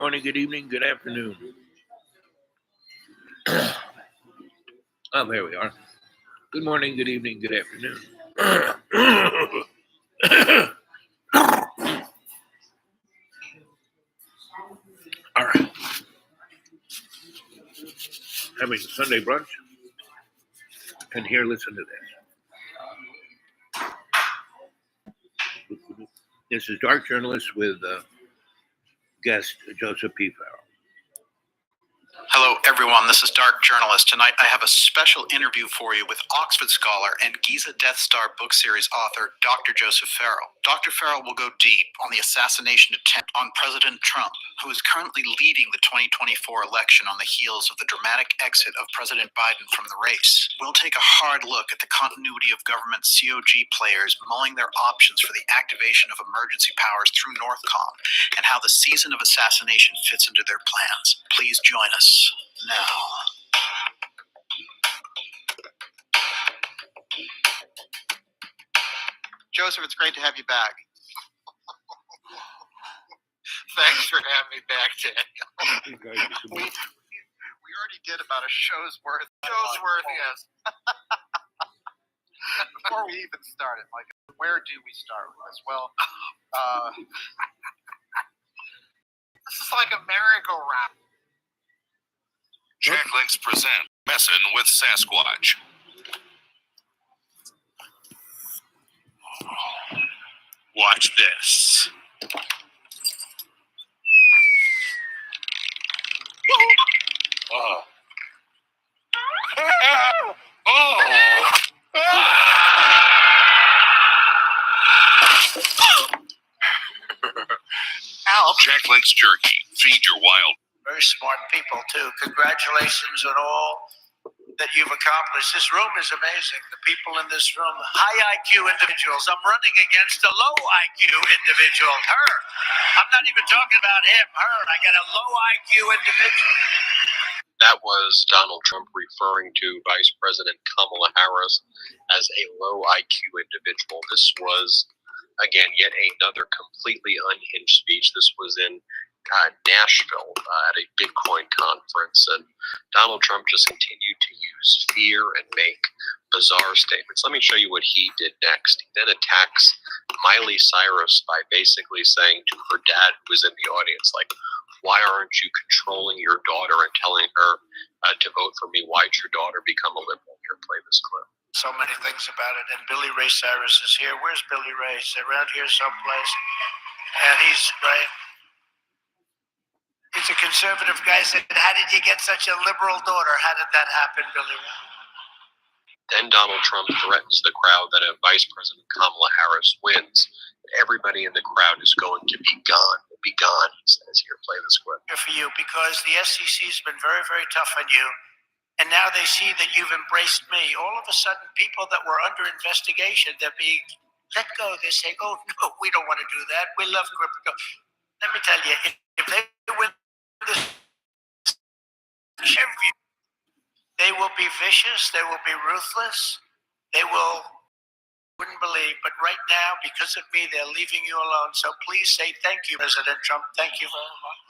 Morning, good evening, good afternoon. Oh, there we are. Good morning, good evening, good afternoon. All right. Having Sunday brunch. And here, listen to this. This is Dark Journalist with guest Joseph P. Farrell. Hello, everyone. This is Dark Journalist. Tonight, I have a special interview for you with Oxford scholar and Giza Death Star book series author, Dr. Joseph Farrell. Dr. Farrell will go deep on the assassination attempt on President Trump, who is currently leading the 2024 election on the heels of the dramatic exit of President Biden from the race. We'll take a hard look at the continuity of government COG players mulling their options for the activation of emergency powers through Northcom and how the season of assassination fits into their plans. Please join us now. Joseph, it's great to have you back. Thanks for having me back, Daniel. We already did about a show's worth. Yes. Before we even started, where do we start with this? Well, This is like a merry-go-round. Jack Links present Messin' with Sasquatch. Watch this. Oh. Jack Links Jerky. Feed your wild. Very smart people, too. Congratulations on all that you've accomplished. This room is amazing. The people in this room, high IQ individuals. I'm running against a low IQ individual. Her. I'm not even talking about him. Her. I got a low IQ individual. That was Donald Trump referring to Vice President Kamala Harris as a low IQ individual. This was, again, yet another completely unhinged speech. This was in Nashville at a Bitcoin conference, and Donald Trump just continued to use fear and make bizarre statements. Let me show you what he did next. He then attacks Miley Cyrus by basically saying to her dad, who was in the audience, like, why aren't you controlling your daughter and telling her to vote for me? Why'd your daughter become a liberal? Here, play this clip. So many things about it. And Billy Ray Cyrus is here. Where's Billy Ray? He's around here someplace. And he's right. He's a conservative guy. Said, how did you get such a liberal daughter? How did that happen, Billy Ray? Then Donald Trump threatens the crowd that if Vice President Kamala Harris wins, everybody in the crowd is going to be gone. Be gone, he says. Here, play this clip. For you, because the SEC has been very, very tough on you. And now they see that you've embraced me. All of a sudden, people that were under investigation, they're being let go. They're saying, oh, no, we don't want to do that. We love crypto. Let me tell you, if they win this, they will be vicious. They will be ruthless. They wouldn't believe. But right now, because of me, they're leaving you alone. So please say thank you, President Trump. Thank you very much.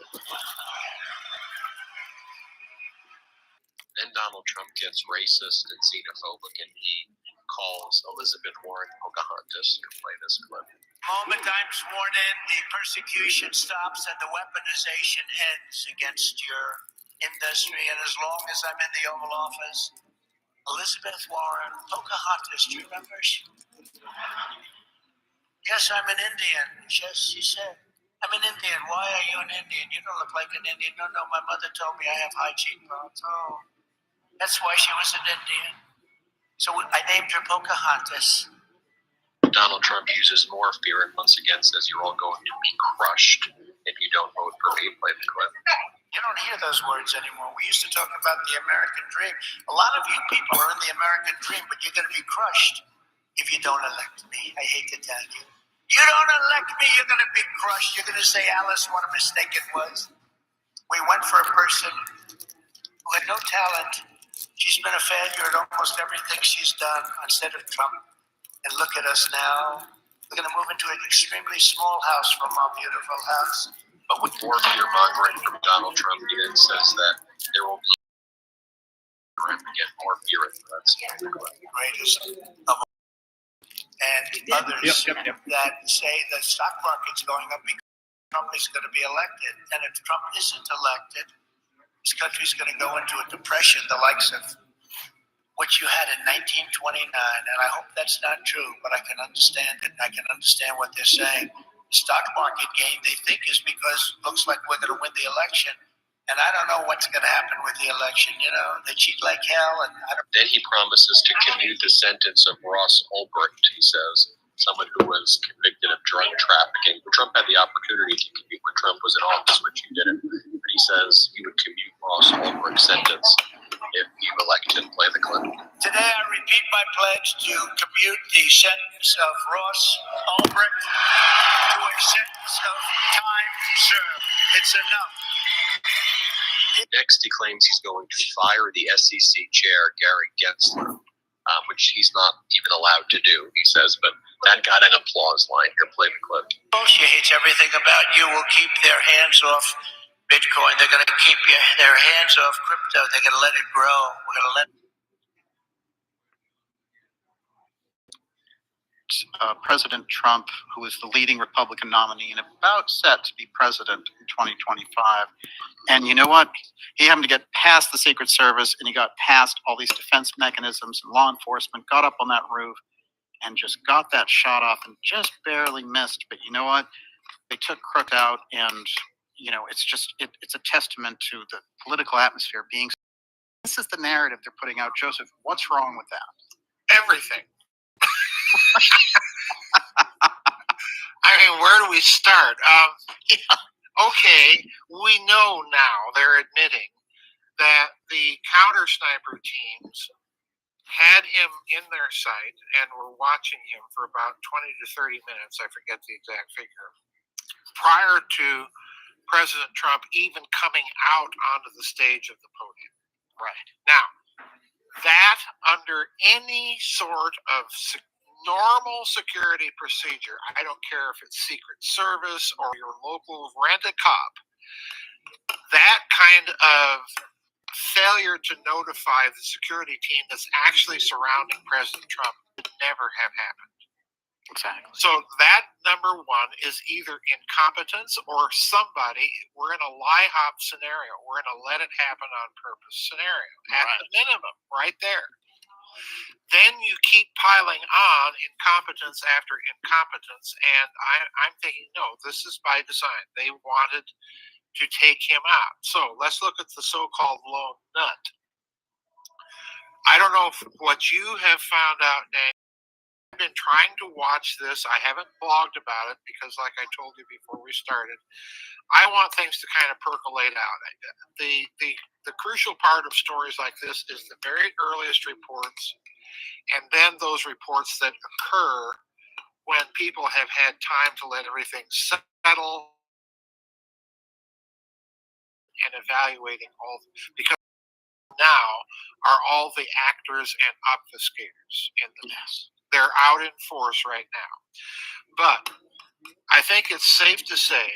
Then Donald Trump gets racist and xenophobic, and he calls Elizabeth Warren Pocahontas. You can play this clip. The moment I'm sworn in, the persecution stops and the weaponization ends against your industry. And as long as I'm in the Oval Office, Elizabeth Warren Pocahontas, do you remember? Yes, I'm an Indian. Yes, she said. I'm an Indian. Why are you an Indian? You don't look like an Indian. No, my mother told me I have high cheekbones. Oh. That's why she was an Indian. So I named her Pocahontas. Donald Trump uses more fear and once again says you're all going to be crushed if you don't vote for me. Play the clip. You don't hear those words anymore. We used to talk about the American dream. A lot of you people are in the American dream, but you're going to be crushed if you don't elect me. I hate to tell you. You don't elect me, you're going to be crushed. You're going to say, Alice, what a mistake it was. We went for a person who had no talent. She's been a failure at almost everything she's done instead of Trump. And look at us now. We're going to move into an extremely small house from our beautiful house. But with more fear mongering from Donald Trump, he then says that there will be again more fear and threats. Greatest of all. And others that say the stock market's going up because Trump is going to be elected. And if Trump isn't elected, this country's going to go into a depression the likes of which you had in 1929. And I hope that's not true, but I can understand it. I can understand what they're saying. The stock market gain, they think, is because it looks like we're going to win the election. And I don't know what's going to happen with the election. You know, they cheat like hell. And I don't. Then he promises to commute the sentence of Ross Ulbricht, he says, someone who was convicted of drug trafficking. Trump had the opportunity to commute when Trump was in office, which he didn't. But he says he would commute Ross Ulbricht's sentence if you elect him to play the clip. Today, I repeat my pledge to commute the sentence of Ross Ulbricht to a sentence of time served. It's enough. Next, he claims he's going to fire the SEC chair, Gary Gensler, which he's not even allowed to do, he says, but that got an applause line. Here, play the clip. She hates everything about you. Will keep their hands off Bitcoin. They're going to keep their hands off crypto. They're going to let it grow. We're going to let President Trump, who is the leading Republican nominee and about set to be president in 2025. And you know what? He happened to get past the Secret Service, and he got past all these defense mechanisms and law enforcement, got up on that roof and just got that shot off and just barely missed. But you know what? They took Crook out, and you know, it's just it's a testament to the political atmosphere being. This is the narrative they're putting out. Joseph, what's wrong with that? Everything. I mean, where do we start? Okay, we know now, they're admitting that the counter sniper teams had him in their sight and were watching him for about 20 to 30 minutes, I forget the exact figure, prior to President Trump even coming out onto the stage of the podium. Right. Now, that under any sort of normal security procedure, I don't care if it's Secret Service or your local rent-a-cop, that kind of failure to notify the security team that's actually surrounding President Trump would never have happened. Exactly. So that, number one, is either incompetence or somebody, we're in a lie-hop scenario. We're in a let it happen on purpose scenario, at the minimum, right there. Then you keep piling on incompetence after incompetence, and I'm thinking, no, this is by design. They wanted to take him out. So let's look at the so-called lone nut. I don't know what you have found out, Dan. I've been trying to watch this. I haven't blogged about it because, like I told you before we started, I want things to kind of percolate out. The crucial part of stories like this is the very earliest reports, and then those reports that occur when people have had time to let everything settle and evaluating all, because now are all the actors and obfuscators in the mess. They're out in force right now. But I think it's safe to say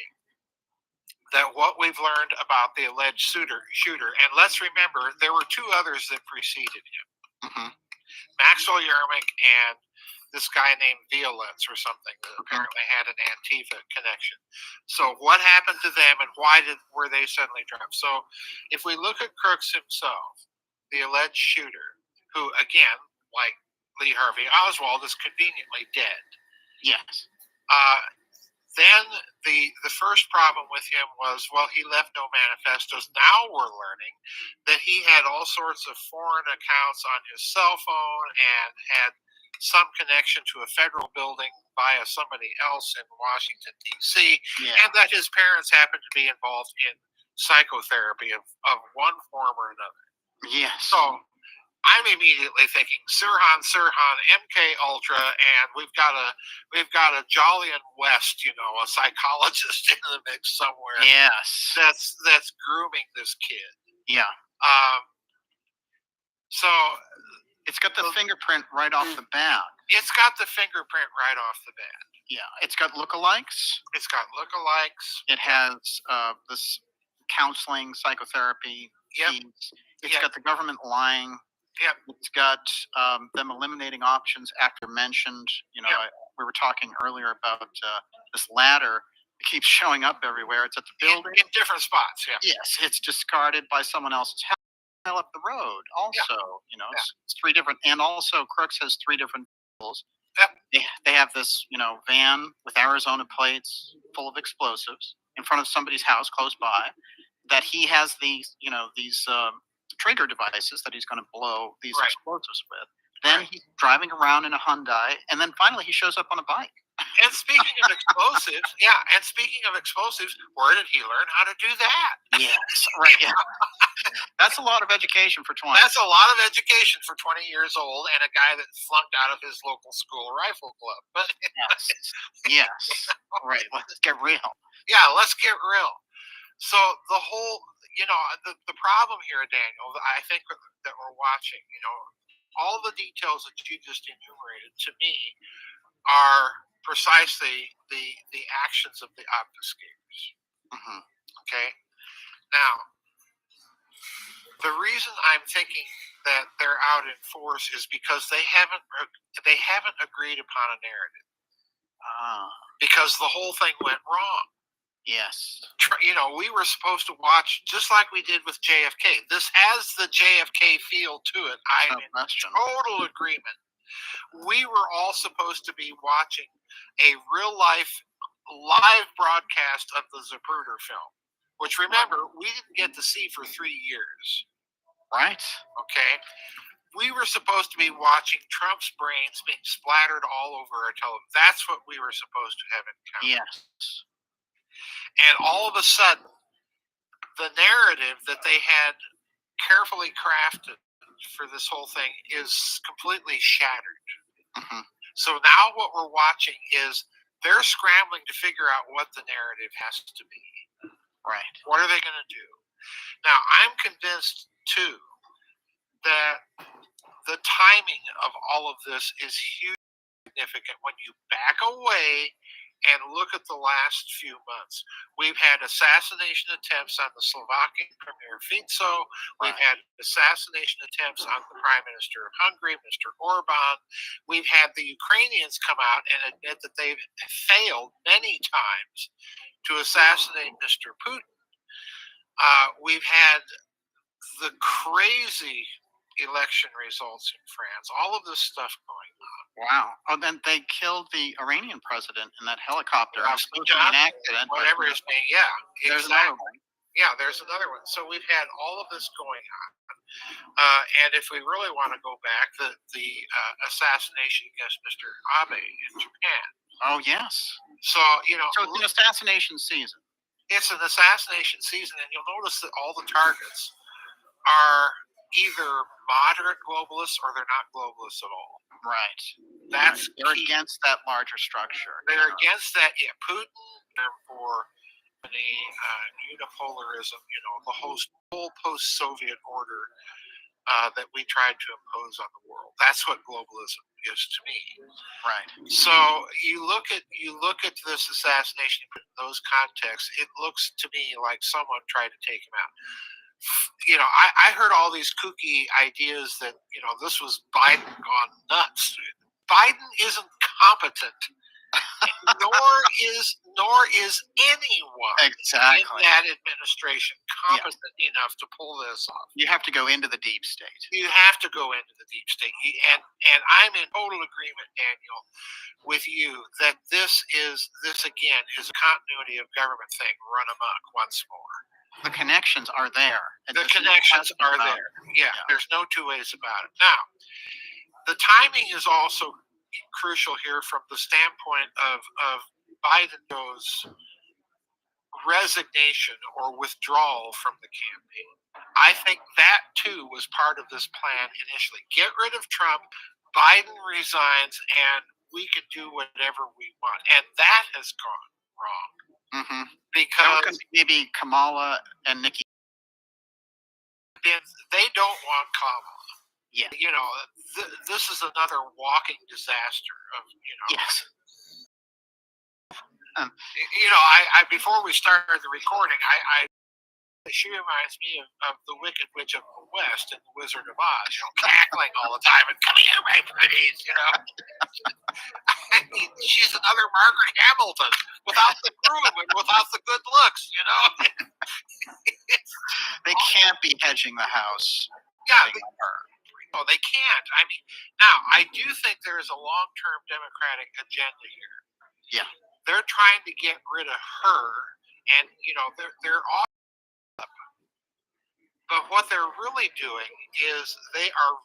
that what we've learned about the alleged shooter, and let's remember, there were two others that preceded him. Mm-hmm. Maxwell Yermak and this guy named Violets or something that apparently had an Antifa connection. So what happened to them, and why were they suddenly dropped? So if we look at Crooks himself, the alleged shooter, who again, like Lee Harvey Oswald, is conveniently dead. Yes. Then the first problem with him was, well, he left no manifestos. Now we're learning that he had all sorts of foreign accounts on his cell phone and had some connection to a federal building via somebody else in Washington, D.C., and that his parents happened to be involved in psychotherapy of one form or another. Yes. So I'm immediately thinking Sirhan, MK Ultra, and we've got a Jolyon West, a psychologist in the mix somewhere. Yes. That's grooming this kid. Yeah. So It's got the fingerprint right off the bat. It's got the fingerprint right off the bat. Yeah, it's got lookalikes. It's got lookalikes. It has this counseling, psychotherapy Yep. feeds. It's got the government lying. Yep. It's got them eliminating options after mentioned. We were talking earlier about this ladder. It keeps showing up everywhere. It's at the building. In different spots, yeah. Yes, it's discarded by someone else's house up the road. Also, it's three different, and also Crooks has three different vehicles. Yep. They have this, van with Arizona plates full of explosives in front of somebody's house close by. That he has these, these trigger devices that he's going to blow these Right. explosives with. Then he's driving around in a Hyundai, and then finally he shows up on a bike. And speaking of explosives, where did he learn how to do that? Yes, right. Yeah. That's a lot of education for 20. That's a lot of education for 20 years old and a guy that flunked out of his local school rifle club. But yes, right. Let's get real. yeah, let's get real. So the whole, the problem here, Daniel, I think that we're watching, all the details that you just enumerated to me are precisely the actions of the obfuscators. Mm-hmm. Okay. Now, the reason I'm thinking that they're out in force is because they haven't agreed upon a narrative. Because the whole thing went wrong. Yes. We were supposed to watch just like we did with JFK. This has the JFK feel to it. I'm in total agreement. We were all supposed to be watching a real life live broadcast of the Zapruder film, which, remember, we didn't get to see for 3 years. Right. Okay. We were supposed to be watching Trump's brains being splattered all over our television. That's what we were supposed to have encountered. Yes. And all of a sudden, the narrative that they had carefully crafted for this whole thing is completely shattered. Mm-hmm. So now what we're watching is they're scrambling to figure out what the narrative has to be. Right. What are they going to do? Now, I'm convinced, too, that the timing of all of this is hugely significant when you back away and look at the last few months. We've had assassination attempts on the Slovakian Premier Fico. We've had assassination attempts on the Prime Minister of Hungary, Mr. Orban. We've had the Ukrainians come out and admit that they've failed many times to assassinate Mr. Putin. We've had the crazy election results in France, all of this stuff going on. Wow. Oh, then they killed the Iranian president in that helicopter. Well, It was supposed to be an accident. Whatever his name, yeah. There's exactly. another one. Yeah, there's another one. So we've had all of this going on. And if we really want to go back, the assassination against Mr. Abe in Japan. Oh, yes. So, So it's an assassination season. It's an assassination season, and you'll notice that all the targets are either moderate globalists or they're not globalists at all. Right. They're key. Against that larger structure. They're against that. Yeah, Putin, for the unipolarism, the whole post-Soviet order that we tried to impose on the world. That's what globalism is to me. Right. So you look at this assassination in those contexts. It looks to me like someone tried to take him out. I heard all these kooky ideas that this was Biden gone nuts. Biden isn't competent, nor is anyone exactly in that administration competent enough to pull this off. You have to go into the deep state. You have to go into the deep state, and I'm in total agreement, Daniel, with you that this again is a continuity of government thing run amok once more. The connections are there. The connections are there. Yeah, there's no two ways about it. Now, the timing is also crucial here from the standpoint of Biden's resignation or withdrawal from the campaign. I think that, too, was part of this plan initially. Get rid of Trump, Biden resigns, and we can do whatever we want. And that has gone wrong. Mm-hmm. Because maybe Kamala and Nikki. They don't want Kamala. Yeah. This is another walking disaster of Yes. I before we started the recording, she reminds me of the Wicked Witch of the West and the Wizard of Oz, cackling all the time and come here, my pretties, I mean, she's another Margaret Hamilton without the groove and without the good looks, They can't be hedging the house. Yeah, betting on her. no, they can't. I mean, now I do think there is a long-term Democratic agenda here. Yeah. They're trying to get rid of her, and they're all. But what they're really doing is they are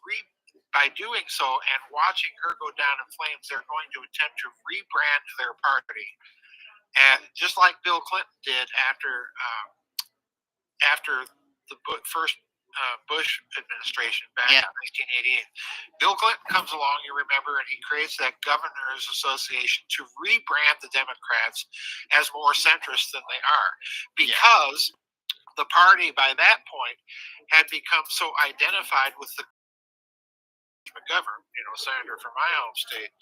by doing so and watching her go down in flames, they're going to attempt to rebrand their party, and just like Bill Clinton did after the first Bush administration back in 1988. Bill Clinton comes along, you remember, and he creates that Governors Association to rebrand the Democrats as more centrist than they are, because the party by that point had become so identified with the McGovern, senator from my home state,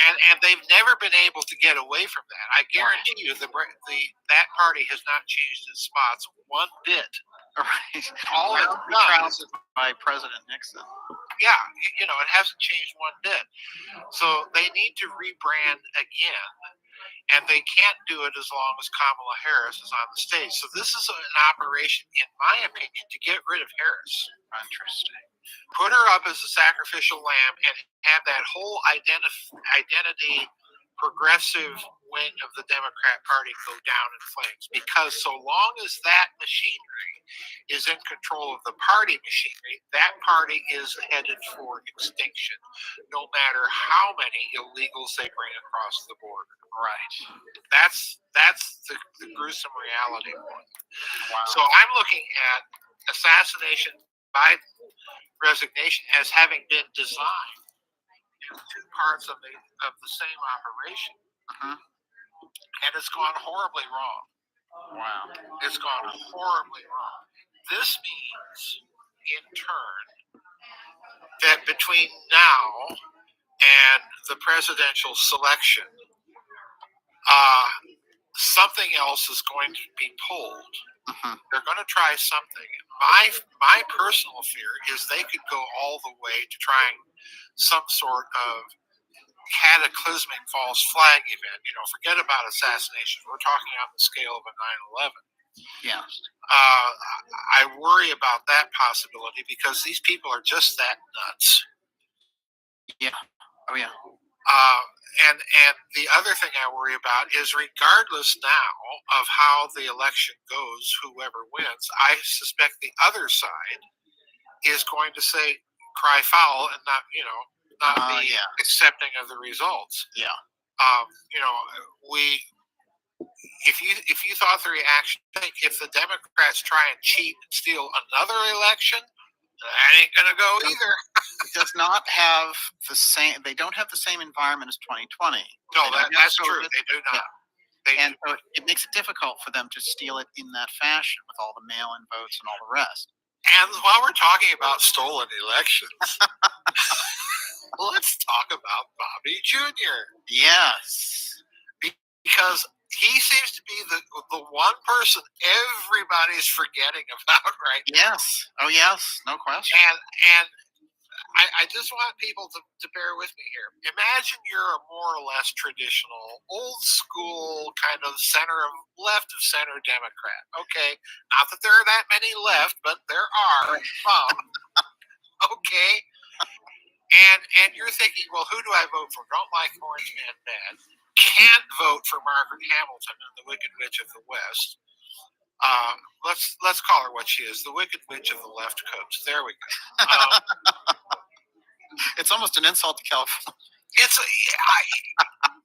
and they've never been able to get away from that. I guarantee you, that party has not changed its spots one bit. Right. All it's done is by President Nixon. Yeah, it hasn't changed one bit. So they need to rebrand again, and they can't do it as long as Kamala Harris is on the stage. So this is an operation, in my opinion, to get rid of Harris. Interesting. Put her up as a sacrificial lamb and have that whole identity progressive wing of the Democrat Party go down in flames. Because so long as that machinery is in control of the party machinery, that party is headed for extinction, no matter how many illegals they bring across the border. Right. That's the gruesome reality. Wow. So I'm looking at assassination by resignation as having been designed in two parts of the same operation, and it's gone horribly wrong. Wow. It's gone horribly wrong. This means, in turn, that between now and the presidential selection, something else is going to be pulled. They're going to try something. My personal fear is they could go all the way to trying some sort of cataclysmic false flag event. Forget about assassinations. We're talking on the scale of a 9/11. Yeah. I worry about that possibility because these people are just that nuts. Yeah. Oh yeah. And the other thing I worry about is, regardless now of how the election goes, whoever wins, I suspect the other side is going to say cry foul and not be accepting of the results. Yeah. If you thought the reaction, if the Democrats try and cheat and steal another election, that ain't gonna go either. It does not have the same. They don't have the same environment as 2020. No, that's true. They do not. Yeah. So it makes it difficult for them to steal it in that fashion with all the mail-in votes and all the rest. And while we're talking about stolen elections, let's talk about Bobby Jr. Yes. Because he seems to be the one person everybody's forgetting about right now. Yes. Oh, yes. No question. And I just want people to bear with me here. Imagine you're a more or less traditional, old school kind of left of center Democrat. Okay, not that there are that many left, but there are some. Okay, and you're thinking, well, who do I vote for? Don't like Orange Man bad. Can't vote for Margaret Hamilton and the Wicked Witch of the West. Let's call her what she is, the Wicked Witch of the Left Coast. There we go. It's almost an insult to California.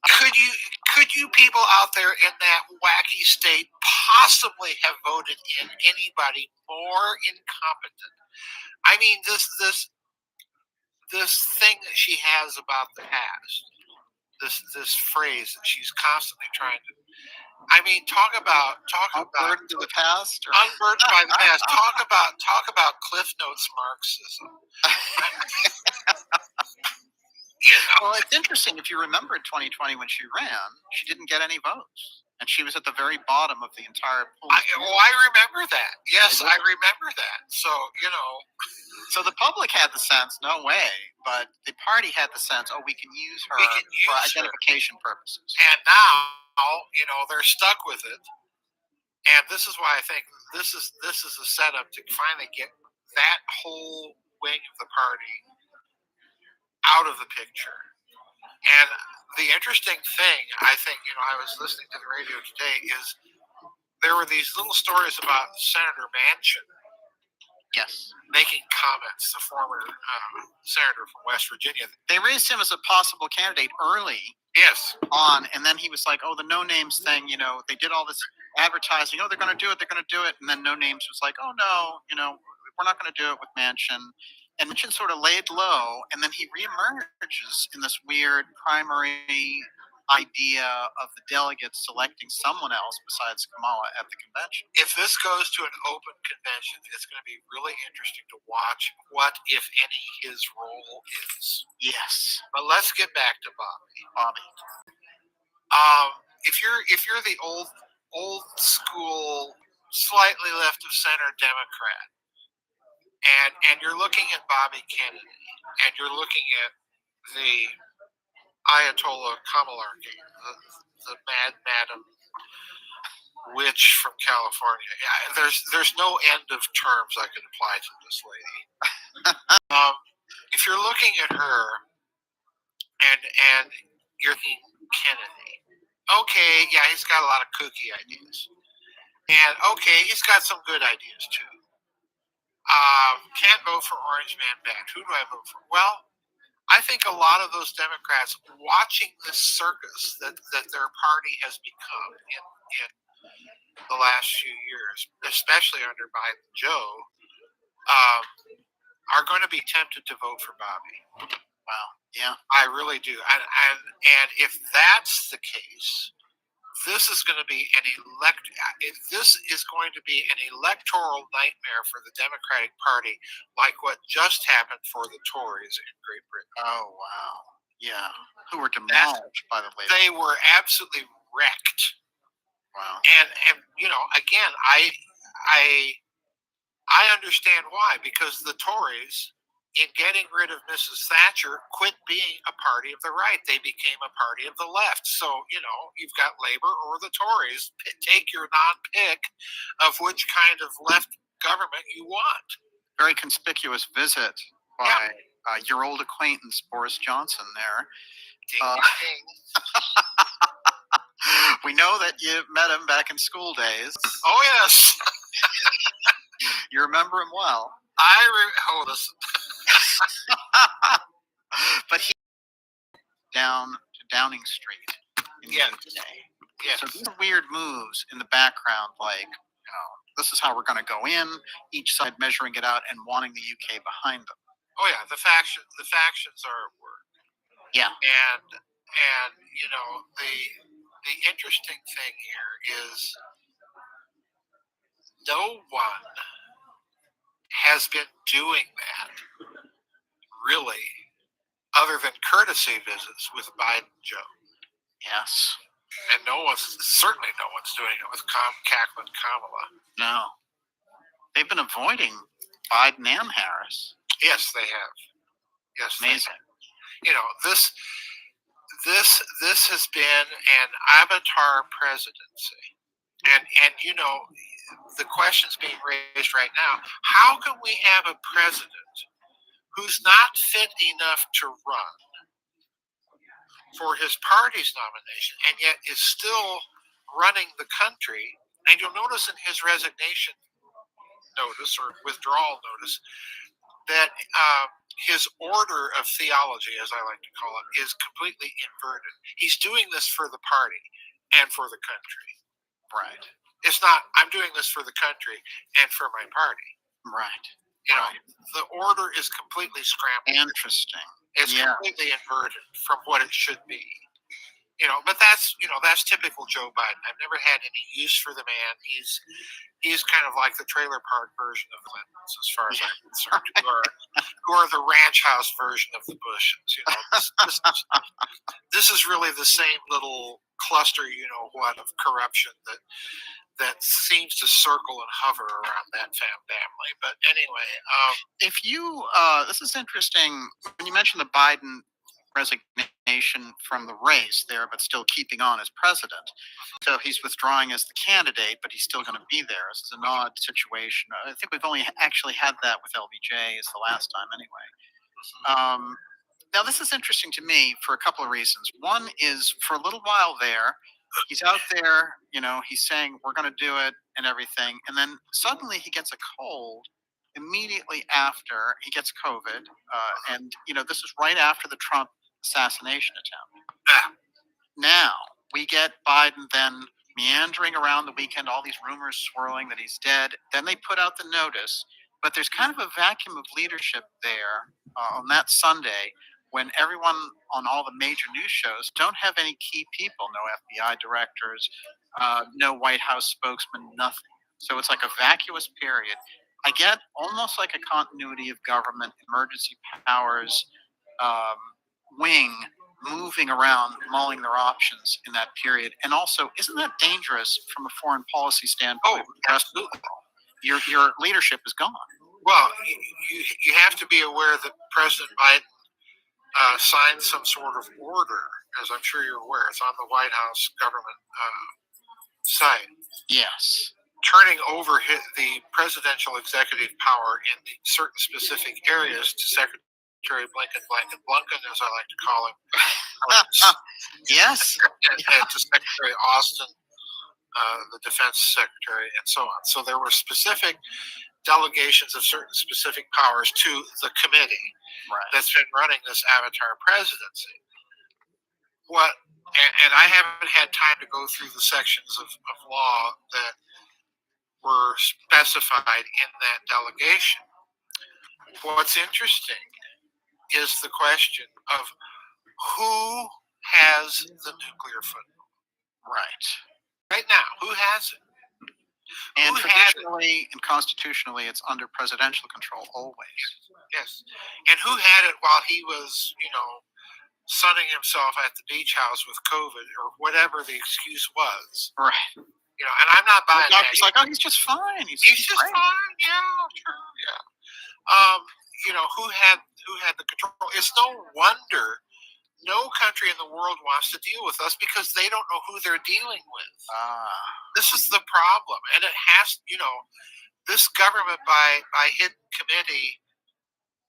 Could you people out there in that wacky state possibly have voted in anybody more incompetent? I mean, this thing that she has about the past, this phrase that she's constantly trying to I mean, talk about Unburdened to the past? Or? unburdened by the past. Talk about Cliff Notes Marxism. Well, it's interesting. If you remember in 2020 when she ran, she didn't get any votes. And she was at the very bottom of the entire pool. I remember that. Yes, I remember that. So, So the public had the sense, no way, but the party had the sense, we can use her We can use for her. identification purposes. and now, they're stuck with it. And this is why I think this is a setup to finally get that whole wing of the party out of the picture. And the interesting thing, I think, I was listening to the radio today, is there were these little stories about Senator Manchin Yes. making comments, the former senator from West Virginia. They raised him as a possible candidate early Yes. on, and then he was like, the no names thing, they did all this advertising, they're going to do it, and then no names was like, no, we're not going to do it with Manchin. And Manchin sort of laid low, and then he reemerges in this weird primary idea of the delegates selecting someone else besides Kamala at the convention. If this goes to an open convention, it's going to be really interesting to watch what, if any, his role is. Yes. But let's get back to Bobby. If you're the old school, slightly left of center Democrat, and you're looking at Bobby Kennedy, and you're looking at the Ayatollah Kamalarki, the mad madam witch from California. Yeah, there's no end of terms I can apply to this lady. If you're looking at her and you're thinking Kennedy, okay, yeah, he's got a lot of kooky ideas, and okay, he's got some good ideas too. Can't vote for Orange Man Band. Who do I vote for? Well, I think a lot of those Democrats watching this circus that their party has become in the last few years, especially under Biden Joe, are going to be tempted to vote for Bobby. Wow. Yeah. I really do. And if that's the case, this is going to be an electoral nightmare for the Democratic Party, like what just happened for the Tories in Great Britain. Oh wow. Yeah. Who were demolished by the Labour. They were absolutely wrecked. Wow. And again, I understand why, because the Tories, in getting rid of Mrs. Thatcher, quit being a party of the right. They became a party of the left. So, you've got Labor or the Tories. Take your non-pick of which kind of left government you want. Very conspicuous visit by your old acquaintance, Boris Johnson there. Ding, ding. We know that you met him back in school days. Oh, yes. You remember him well. Listen. But he down to Downing Street in the UK. Yes. So these are weird moves in the background, like, this is how we're going to go in, each side measuring it out and wanting the UK behind them. Oh yeah, the factions are at work. Yeah. And the interesting thing here is no one has been doing that really, other than courtesy visits with Biden Joe. Yes. And certainly no one's doing it with cackling Kamala. No. They've been avoiding Biden and Harris. Yes, they have. Yes, amazing. This has been an avatar presidency. And the question's being raised right now. How can we have a president who's not fit enough to run for his party's nomination and yet is still running the country? And you'll notice in his resignation notice or withdrawal notice that his order of theology, as I like to call it, is completely inverted. He's doing this for the party and for the country. Right. It's not, I'm doing this for the country and for my party. Right. The order is completely scrambled. Interesting. It's completely inverted from what it should be. But that's typical Joe Biden. I've never had any use for the man. He's kind of like the trailer park version of the Clintons, as far as I'm concerned, who are the ranch house version of the Bushes. This is really the same little cluster, of corruption that seems to circle and hover around that family. But anyway, If you, this is interesting. When you mentioned the Biden resignation from the race there, but still keeping on as president. So he's withdrawing as the candidate, but he's still going to be there. This is an odd situation. I think we've only actually had that with LBJ as the last time anyway. Now, this is interesting to me for a couple of reasons. One is for a little while there, he's out there, he's saying, we're going to do it and everything. And then suddenly he gets a cold immediately after he gets COVID. And this is right after the Trump assassination attempt. Now, we get Biden then meandering around the weekend, all these rumors swirling that he's dead. Then they put out the notice. But there's kind of a vacuum of leadership there on that Sunday when everyone on all the major news shows don't have any key people, no FBI directors, no White House spokesman, nothing. So it's like a vacuous period. I get almost like a continuity of government, emergency powers wing moving around, mulling their options in that period. And also, isn't that dangerous from a foreign policy standpoint? Oh, absolutely. Your leadership is gone. Well, you have to be aware that President Biden signed some sort of order, as I'm sure you're aware. It's on the White House government site. Yes. Turning over the presidential executive power in certain specific areas to Secretary Blinken, as I like to call him. Yes. And to Secretary Austin, the Defense Secretary, and so on. So there were specific delegations of certain specific powers to the committee that's been running this avatar presidency. And I haven't had time to go through the sections of law that were specified in that delegation. What's interesting is the question of who has the nuclear football. Right now, who has it? And traditionally and constitutionally, it's under presidential control always. Yes. And who had it while he was, sunning himself at the beach house with COVID or whatever the excuse was? Right. And I'm not buying that. He's like, oh, he's just fine. He's just fine. Yeah, sure. Yeah. Who had the control? It's no wonder no country in the world wants to deal with us because they don't know who they're dealing with. This is the problem. And it has, this government by hidden committee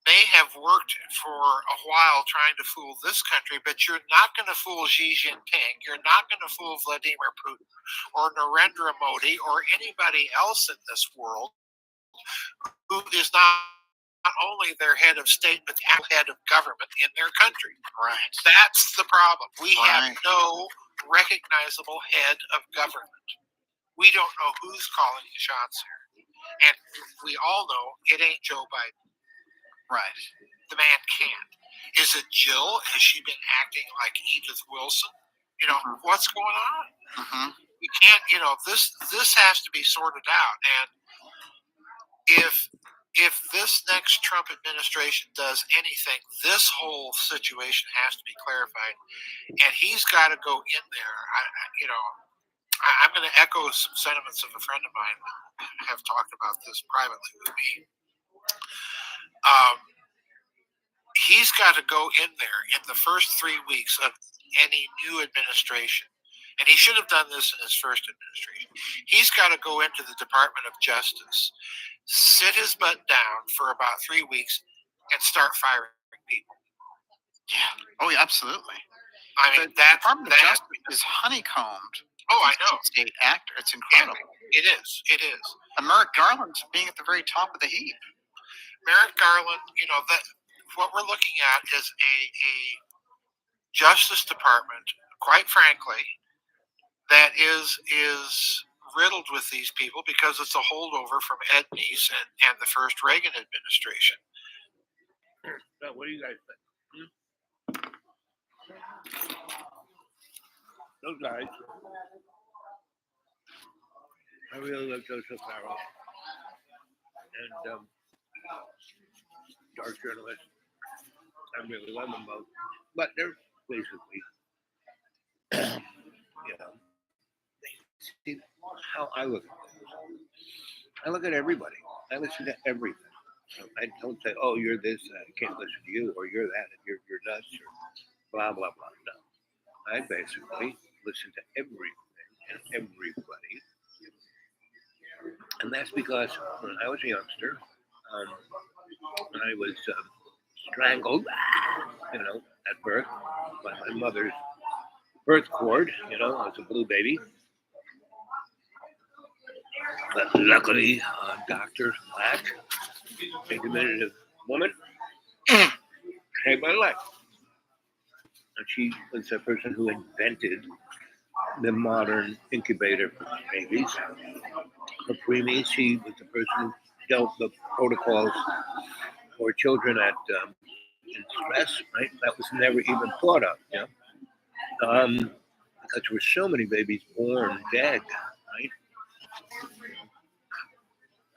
may have worked for a while trying to fool this country, but you're not going to fool Xi Jinping. You're not going to fool Vladimir Putin or Narendra Modi or anybody else in this world who is not only their head of state, but the head of government in their country. Right. That's the problem. We have no recognizable head of government. We don't know who's calling the shots here. And we all know it ain't Joe Biden. Right. The man can't. Is it Jill? Has she been acting like Edith Wilson? What's going on? Mm-hmm. We can't, this has to be sorted out. And if this next Trump administration does anything, this whole situation has to be clarified, and he's got to go in there. I'm going to echo some sentiments of a friend of mine that have talked about this privately with me. He's got to go in there in the first 3 weeks of any new administration. And he should have done this in his first administration. He's got to go into the Department of Justice, sit his butt down for about 3 weeks, and start firing people. Yeah. Oh, yeah, absolutely. I mean, the Department of Justice is honeycombed. Oh, I know. State actor. It's incredible. Yeah, it is. It is. And Merrick Garland's being at the very top of the heap. Merrick Garland, that what we're looking at is a Justice Department, quite frankly, that is riddled with these people because it's a holdover from Ed Meese and the first Reagan administration. What do you guys think? those guys. I really love Joseph Farrell and Dark Journalist. I really love them both. But they're basically, see how I look at it. I look at everybody. I listen to everything. I don't say, oh, you're this, I can't listen to you, or you're that, and you're nuts, or blah, blah, blah. No. I basically listen to everything and everybody. And that's because when I was a youngster, I was strangled, at birth by my mother's birth cord. I was a blue baby. But luckily, Dr. Splat, a diminutive woman, saved my life. And she was the person who invented the modern incubator for babies. For preemies, she was the person who dealt the protocols for children in stress, right? That was never even thought of, because there were so many babies born dead, right?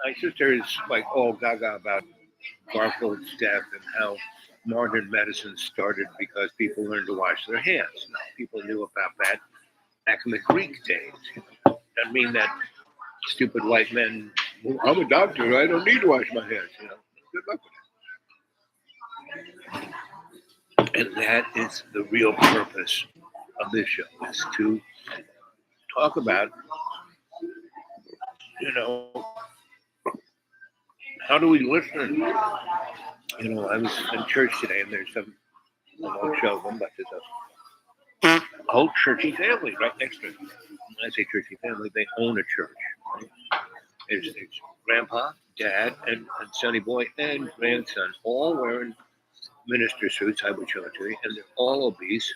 My sister is like all gaga about Garfield's death and how modern medicine started because people learned to wash their hands. Now, people knew about that back in the Greek days. Doesn't mean that stupid white men, well, I'm a doctor, I don't need to wash my hands. Good luck with that. And that is the real purpose of this show, is to talk about, how do we listen? I was in church today, and there's some, I won't show them, but there's a whole churchy family right next to it. When I say churchy family, they own a church. Right? There's grandpa, dad, and sonny boy, and grandson, all wearing minister suits, I would show it to you, and they're all obese,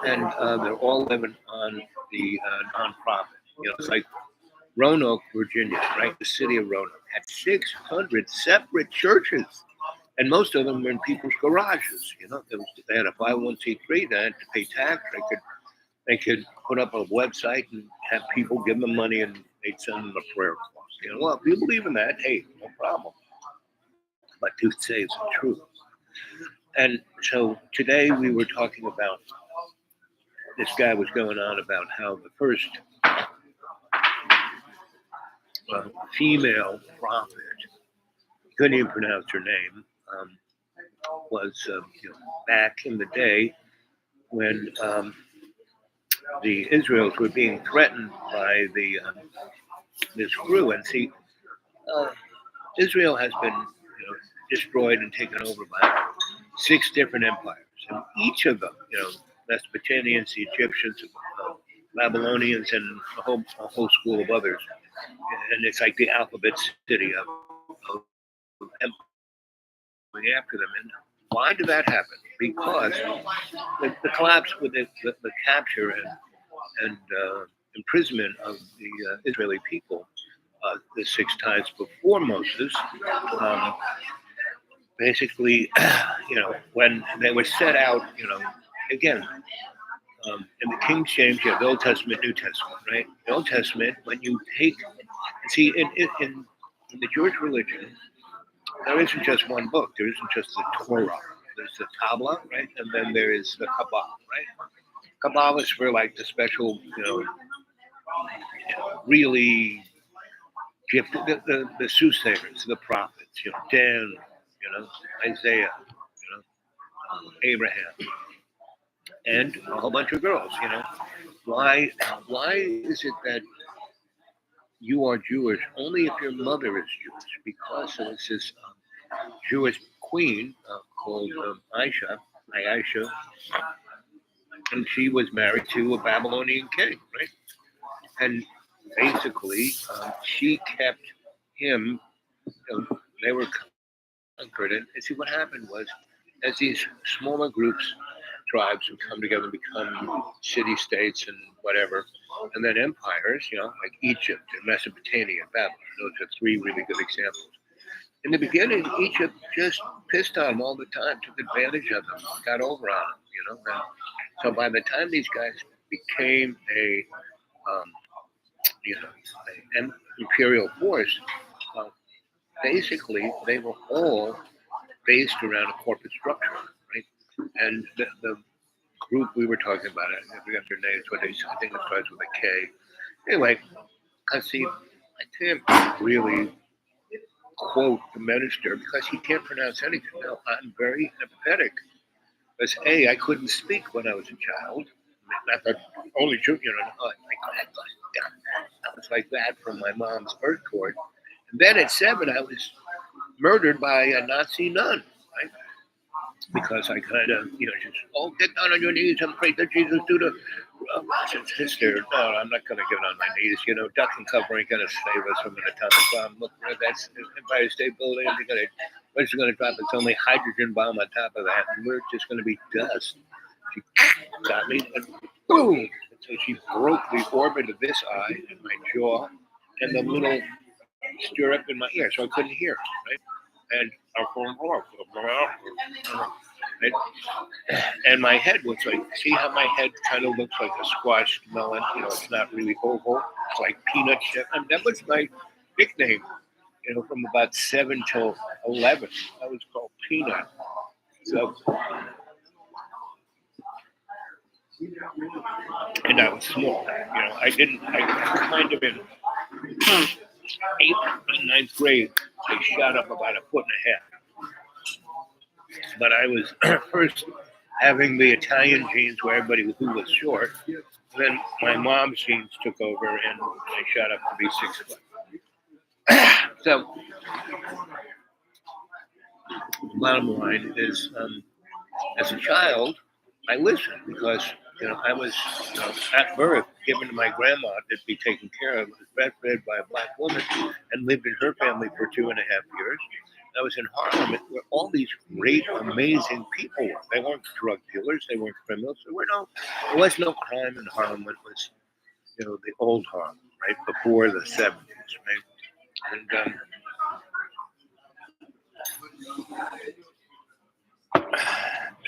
and they're all living on the nonprofit. It's like Roanoke, Virginia, right? The city of Roanoke had 600 separate churches, and most of them were in people's garages. They had a 501c3. They had to pay tax. They could put up a website and have people give them money, and they'd send them a prayer cloth. Well, if you believe in that, hey, no problem. But truth says the truth. And so today we were talking about, this guy was going on about how the first female prophet, couldn't even pronounce her name, was back in the day when the Israels were being threatened by this crew. And see, Israel has been destroyed and taken over by 6 different empires, and each of them, Mesopotamians, the Egyptians, Babylonians, and a whole school of others. And it's like the alphabet city of empire going after them. And why did that happen? Because the collapse with the capture and imprisonment of the Israeli people the 6 times before Moses, basically, when they were set out, again, in the King James, you have the Old Testament, New Testament, right? The Old Testament, when you take, see, in the Jewish religion, there isn't just one book. There isn't just the Torah. There's the Tabla, right? And then there is the Kabbalah, right? Kabbalah is for like the special, really gifted, the soothsayers, the prophets, Daniel, Isaiah, Abraham, and a whole bunch of girls. Why is it that you are Jewish only if your mother is Jewish? Because there's this Jewish queen called Aisha, and she was married to a Babylonian king, right? And basically, she kept him. They were conquered, and see what happened was, as these smaller groups, tribes would come together and become city-states and whatever, and then empires, like Egypt and Mesopotamia and Babylon. Those are 3 really good examples. In the beginning, Egypt just pissed on them all the time, took advantage of them, got over on them, And so by the time these guys became a an imperial force, uh, basically they were all based around a corporate structure, right? And the group we were talking about, I forget their names, but I think it starts with a K. Anyway, I see, I can't really quote the minister because he can't pronounce anything. Now, I'm very empathetic because A, I couldn't speak when I was a child. Not that only true, I was like that from my mom's birth court. And then at 7, I was murdered by a Nazi nun, right? Because I kind of, just, get down on your knees and pray that Jesus do the. I said, sister, no, I'm not going to get on my knees. Duck and cover ain't going to save us from an atomic bomb. Look, that's Empire State Building. What's going to drop? It's only hydrogen bomb on top of that, and we're just going to be dust. She got me, and boom! And so she broke the orbit of this eye and my jaw, and the little stirrup in my ear, so I couldn't hear, right? And and my head was like, see how my head kind of looks like a squashed melon? It's not really oval. It's like peanut shaped. And that was my nickname, from about 7 till 11. I was called Peanut. So, and I was small. I kind of in 8th and 9th grade, I shot up about 1.5 foot. But I was first having the Italian genes where everybody who was short. Then my mom's genes took over and I shot up to be 6 foot. So, bottom line is, as a child, I listened because, I was at birth given to my grandma to be taken care of. I was breastfed by a black woman and lived in her family for 2.5 years. I was in Harlem where all these great, amazing people were. They weren't drug dealers. They weren't criminals. There was no crime in Harlem. It was, the old Harlem, right, before the 70s, right? And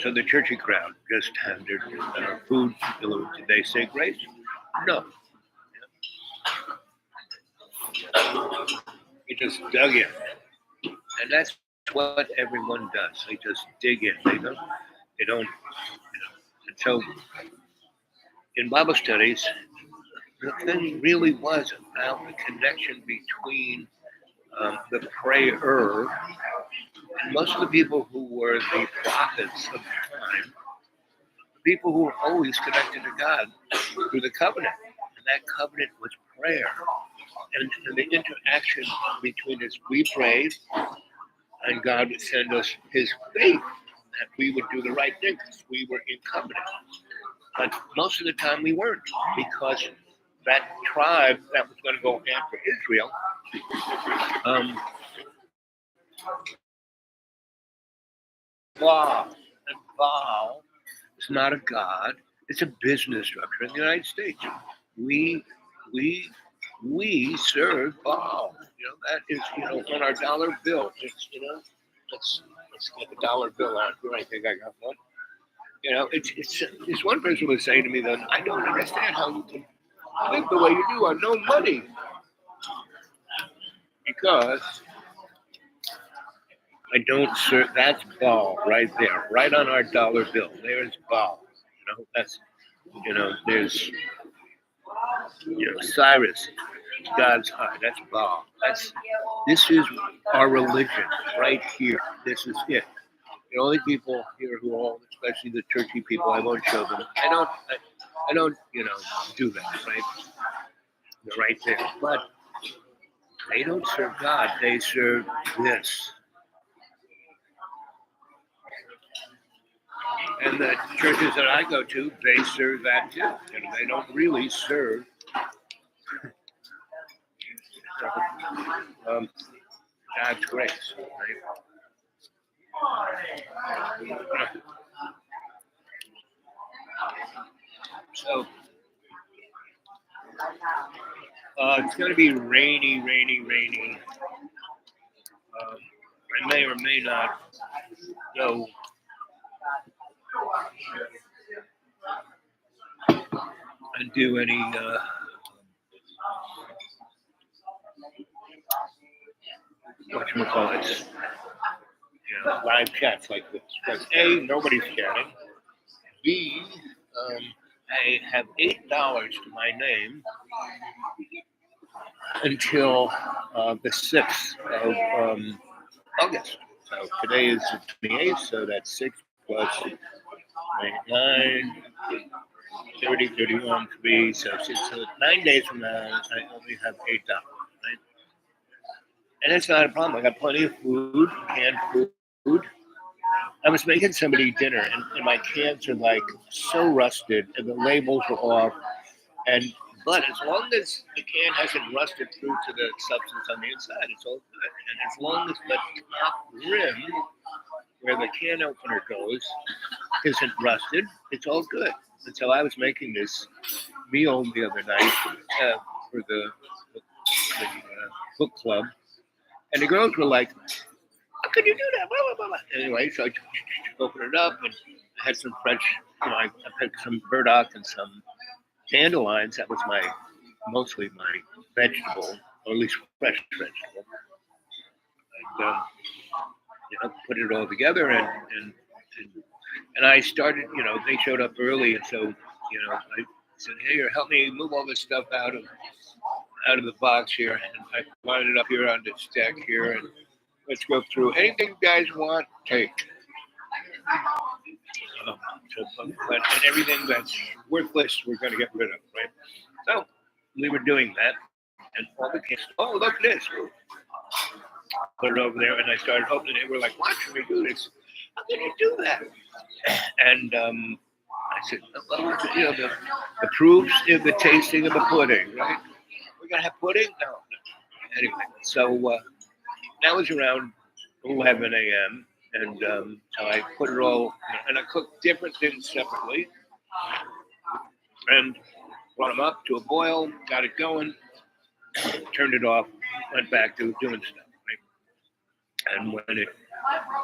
so the churchy crowd just handed food. Did they say grace? No. They just dug in. And that's what everyone does. They just dig in. They don't, And so in Bible studies, the thing really was about the connection between the prayer and most of the people who were the prophets of the time, the people who were always connected to God through the covenant. And that covenant was prayer. And the interaction between us, we prayed, and God would send us his faith that we would do the right thing because we were in covenant. But most of the time we weren't, because that tribe that was going to go after Israel Baal is not a god. It's a business structure in the United States. We serve Baal. That is, on our dollar bill. It's, let's get the dollar bill out here. I think I got one. It's one person was saying to me that I don't understand how you can live the way you do on no money. Because I don't serve, that's Baal right there, right on our dollar bill. There's Baal. That's, there's, Cyrus, God's eye. That's Baal. This is our religion right here. This is it. The only people here who all, especially the churchy people, I won't show them. I don't, do that, right? They're right there. But they don't serve God. They serve this. And the churches that I go to, they serve that too. They don't really serve God's grace. Right? So it's going to be rainy. I may or may not go. and do any whatchamacallits, live chats like this. Because A, nobody's chatting. B, I have $8 to my name until the 6th of August. So today is the 28th, so that's 6 plus 9, 30, 31, 3, so 9 days from now, I only have $8, right? And it's not a problem. I got plenty of food, canned food. I was making somebody dinner, and my cans are like so rusted, and the labels are off. But as long as the can hasn't rusted through to the substance on the inside, it's all good. And as long as the top rim, where the can opener goes, isn't rusted, it's all good. And so I was making this meal the other night for the book club, and the girls were like, "How could you do that?" Blah, blah, blah, blah. Anyway, so I opened it up and I had some fresh, I picked some burdock and some dandelions. That was mostly my vegetable, or at least fresh vegetable. And put it all together, and I started. They showed up early, and so I said, "Hey, help me move all this stuff out of the box here." And I lined it up here on this deck here, and let's go through anything you guys want. Take. But and everything that's worthless, we're going to get rid of, right? So we were doing that, and all the kids, oh, look at this. Put it over there, and I started opening it. We're like, watching me do this. How can you do that? And I said, well, the proofs in the tasting of the pudding, right? We're going to have pudding? No. Anyway, so that was around 11 a.m., and so I put it all, and I cooked different things separately, and brought them up to a boil, got it going, turned it off, went back to doing stuff, right? And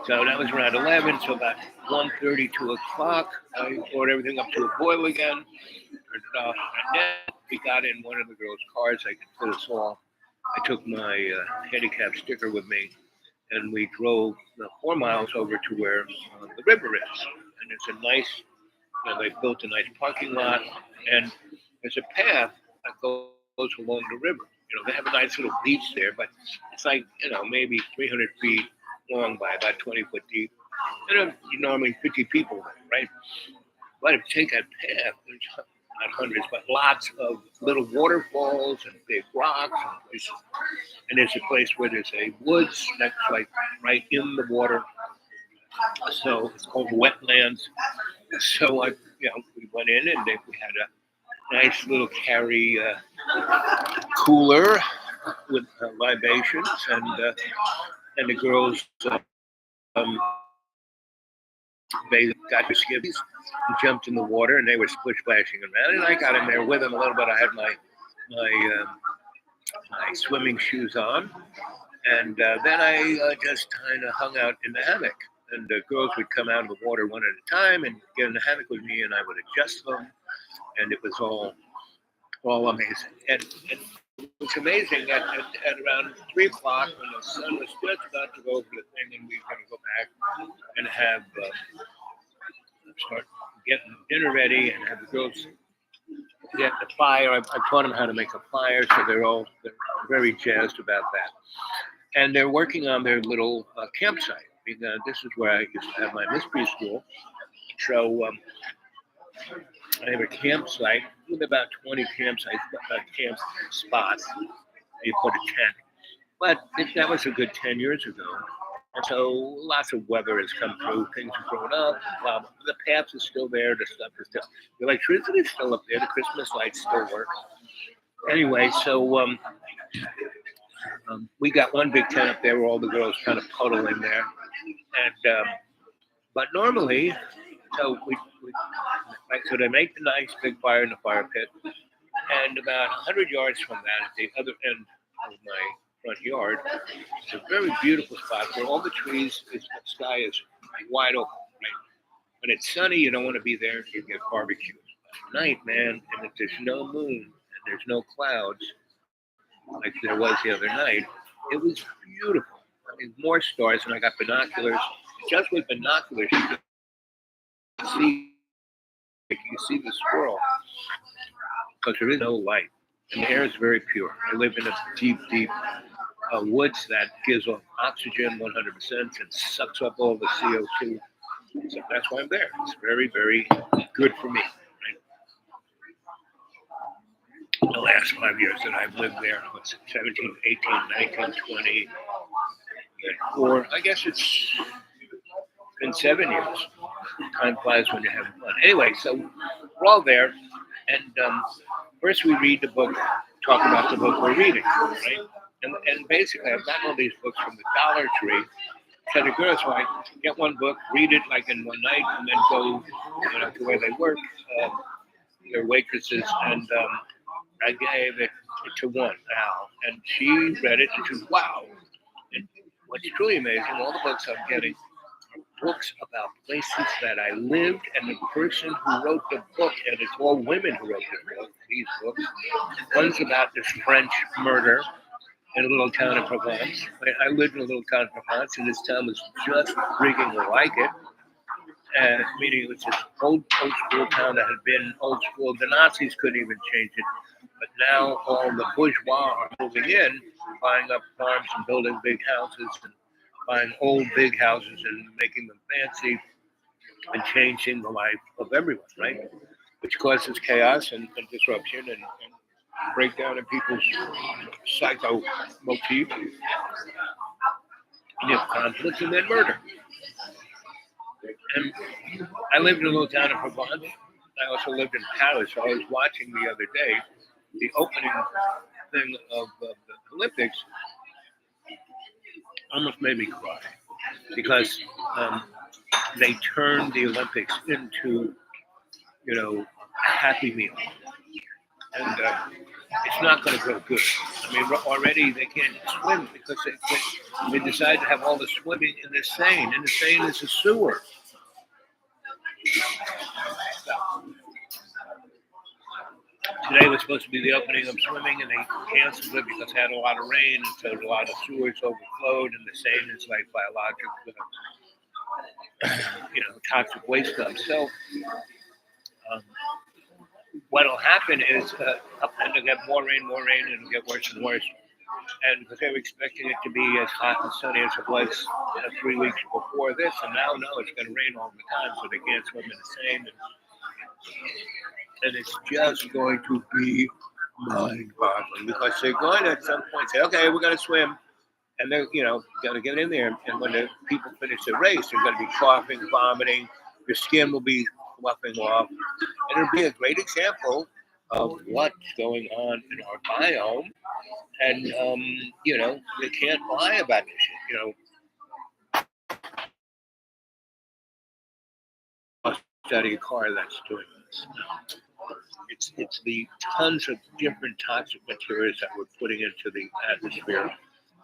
so that was around 11, so about 1:30, 2 o'clock, I brought everything up to a boil again, turned it off, and then we got in one of the girls' cars. I could fit us all. I took my handicap sticker with me, and we drove 4 miles over to where the river is. And it's a nice, they built a nice parking lot, and there's a path that goes along the river. They have a nice little beach there, but it's like, maybe 300 feet long by about 20 foot deep. And normally 50 people there, right? But if you take that path, there's not hundreds, but lots of little waterfalls and big rocks and there's a place where there's a woods that's like right in the water. So it's called wetlands. So we went in and we had a nice little carry cooler with libations, and the girls they got their skivvies and jumped in the water, and they were splish splashing around, and I got in there with them a little bit. I had my swimming shoes on, and then I just kind of hung out in the hammock, and the girls would come out of the water one at a time and get in the hammock with me, and I would adjust them, and it was all amazing. And it's amazing at around 3 o'clock when the sun was just about to go over the thing, and we were going to go back and have start getting dinner ready and have the girls get the fire. I taught them how to make a fire, so they're very jazzed about that. And they're working on their little campsite. This is where I used to have my mystery school. So I have a campsite with about 20 camp spots. You put a tent. But that was a good 10 years ago. And so lots of weather has come through. Things have grown up. The paths are still there. The stuff is still. The electricity is still up there. The Christmas lights still work. Anyway, so we got one big tent up there where all the girls kind of puddle in there. And but normally, so so they make the nice big fire in the fire pit, and about 100 yards from that, at the other end of my front yard, it's a very beautiful spot where all the trees, the sky is wide open. Right? When it's sunny, you don't want to be there. You get barbecued. night, man, and if there's no moon and there's no clouds, like there was the other night, it was beautiful. I mean, more stars, and I got binoculars. Just with binoculars, you can see, you can see the squirrel because there is no light, and the air is very pure. I live in a deep, deep woods that gives off oxygen 100% and sucks up all the CO2. So that's why I'm there. It's very, very good for me. Right? The last 5 years that I've lived there, what's it, 17, 18, 19, 20, or I guess it's been 7 years. Time flies when you're having fun. Anyway, so we're all there, and first we read the book, talk about the book we're reading, right? And basically, I've gotten all these books from the Dollar Tree. So the girls like get one book, read it like in one night, and then go, to where they work. They're waitresses, and I gave it to one, Al, and she read it, and she was wow. And what's truly amazing, all the books I'm getting are books about places that I lived, and the person who wrote the book, and it's all women who wrote the book, these books. One's about this French murder in a little town in Provence. I lived in a little town in Provence, and this town was just freaking like it. Meaning it was this old school town that had been old school. The Nazis couldn't even change it. But now all the bourgeois are moving in, buying up farms and building big houses, and buying old big houses and making them fancy and changing the life of everyone, right? Which causes chaos and disruption and breakdown in people's psycho motif. You have conflict and then murder. And I lived in a little town in Provence. I also lived in Paris. So I was watching the other day the opening thing of the Olympics. Almost made me cry because they turned the Olympics into, a happy meal. And it's not going to go good. I mean, already they can't swim because they decided to have all the swimming in the Seine, and the Seine is a sewer. So, today was supposed to be the opening of swimming, and they canceled it because they had a lot of rain, and so a lot of sewers overflowed, and the Seine is like biological, toxic waste dump. So, what'll happen is, and they'll get more rain, and it'll get worse and worse. And because they were expecting it to be as hot and sunny as it was 3 weeks before this, and now no, it's going to rain all the time, so they can't swim in the Seine. And it's just going to be mind-boggling because they're going to at some point say, okay, we're going to swim. And they're, got to get in there. And when the people finish the race, they're going to be coughing, vomiting. Your skin will be fluffing off. And it'll be a great example of what's going on in our biome. And, they can't lie about this shit, out of your car that's doing this. It's the tons of different toxic materials that we're putting into the atmosphere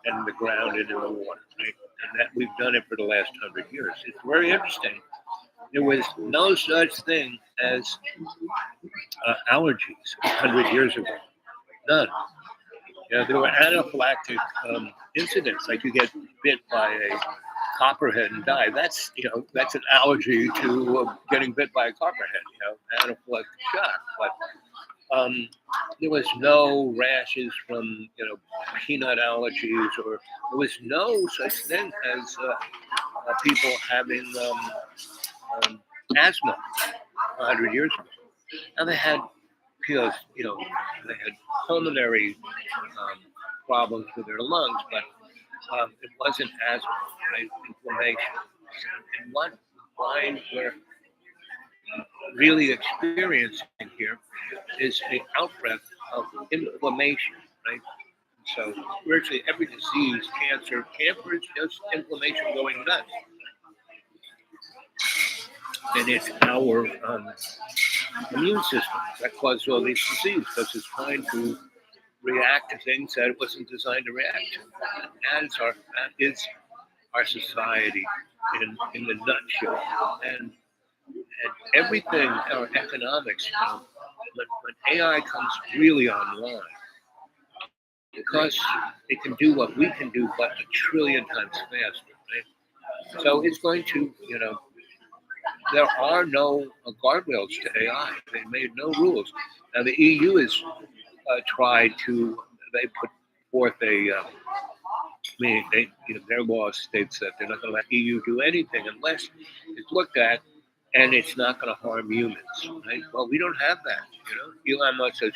and the ground and in the water, right? And that we've done it for the last 100 years. It's very interesting. There was no such thing as allergies 100 years ago. None. There were anaphylactic incidents, like you get bit by a copperhead and die. That's an allergy to getting bit by a copperhead. Anaphylactic shock. But there was no rashes from peanut allergies, or there was no such thing as people having asthma 100 years ago. Now they had because they had pulmonary problems with their lungs, but it wasn't asthma, right? Inflammation. And what we're really experiencing here is an outbreak of inflammation, right? So virtually every disease, cancer is just inflammation going nuts. And it's our immune system that causes all these diseases because it's trying to react to things that it wasn't designed to react to. That is our society in the nutshell. And and everything, our economics, when AI comes really online, because it can do what we can do, but a trillion times faster, right? So it's going to, there are no guardrails to AI. They made no rules. Now the EU has tried to. They put forth their law states that they're not going to let EU do anything unless it's looked at and it's not going to harm humans, right? Well, we don't have that. Elon Musk says,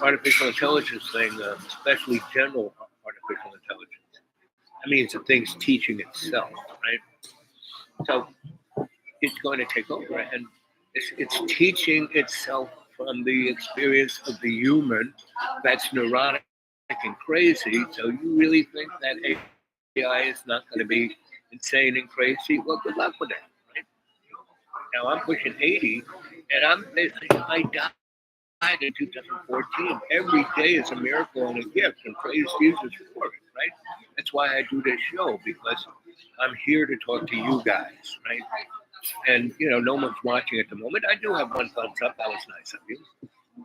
artificial intelligence thing, especially general artificial intelligence. I mean, it's a thing's teaching itself, right? So it's going to take over, and it's teaching itself from the experience of the human that's neurotic and crazy. So you really think that AI is not going to be insane and crazy? Well, good luck with that. Right? Now I'm pushing 80, and I died in 2014. Every day is a miracle and a gift, and praise Jesus for it. Right? That's why I do this show, because I'm here to talk to you guys, right? And no one's watching at the moment. I do have one thumbs up. That was nice of you.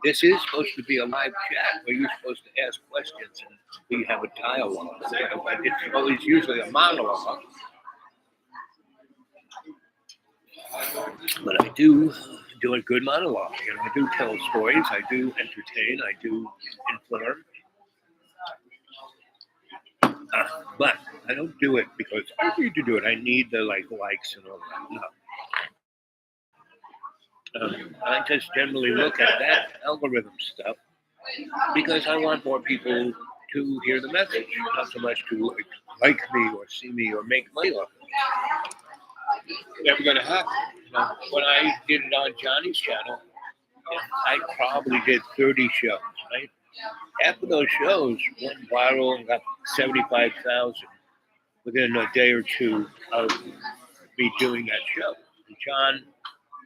This is supposed to be a live chat where you're supposed to ask questions and we have a dialogue. But it's always usually a monologue. But I do a good monologue. I do tell stories. I do entertain. I do inform. But I don't do it because I need to do it. I need the likes and all that. No. I just generally look at that algorithm stuff because I want more people to hear the message, not so much to like me or see me or make money off of it. Never going to happen. When I did it on Johnny's channel, I probably did 30 shows, right? Half of those shows went viral and got 75,000 within a day or two of me doing that show. And John,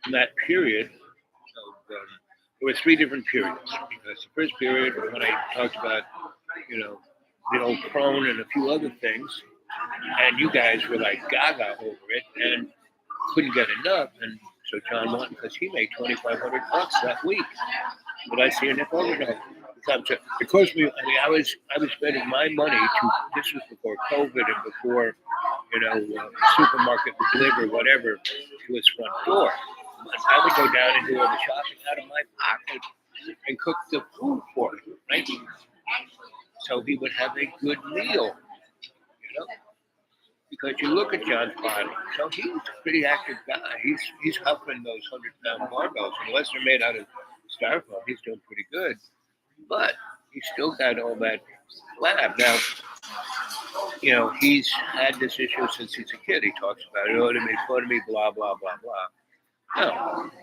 in that period, there were three different periods. Because the first period, when I talked about, the old crone and a few other things, and you guys were like gaga over it and couldn't get enough. And so John won because he made $2,500 that week. But I see a nickel overnight. It cost me. I was spending my money to. This was before COVID and before, the supermarket would deliver whatever to his front door. I would go down and do all the shopping out of my pocket and cook the food for him, right? So he would have a good meal, because you look at John's body. So he's a pretty active guy. He's huffing those 100-pound barbells. Unless they're made out of styrofoam, he's doing pretty good. But he's still got all that flab. Now, he's had this issue since he's a kid. He talks about it. Oh, they made fun of me, blah, blah, blah, blah.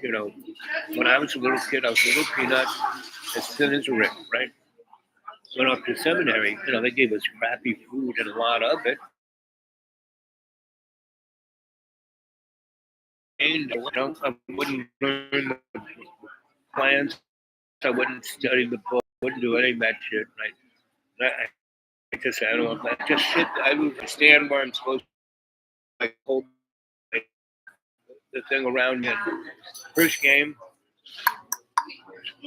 No, when I was a little kid, I was a little peanut, as thin as a rip, right? Went off to seminary, they gave us crappy food and a lot of it. And I wouldn't learn the plans. I wouldn't study the book. Wouldn't do any of that shit, right? I just I don't want that. Just sit. I would stand where I'm supposed to. Hold the thing around me. First game,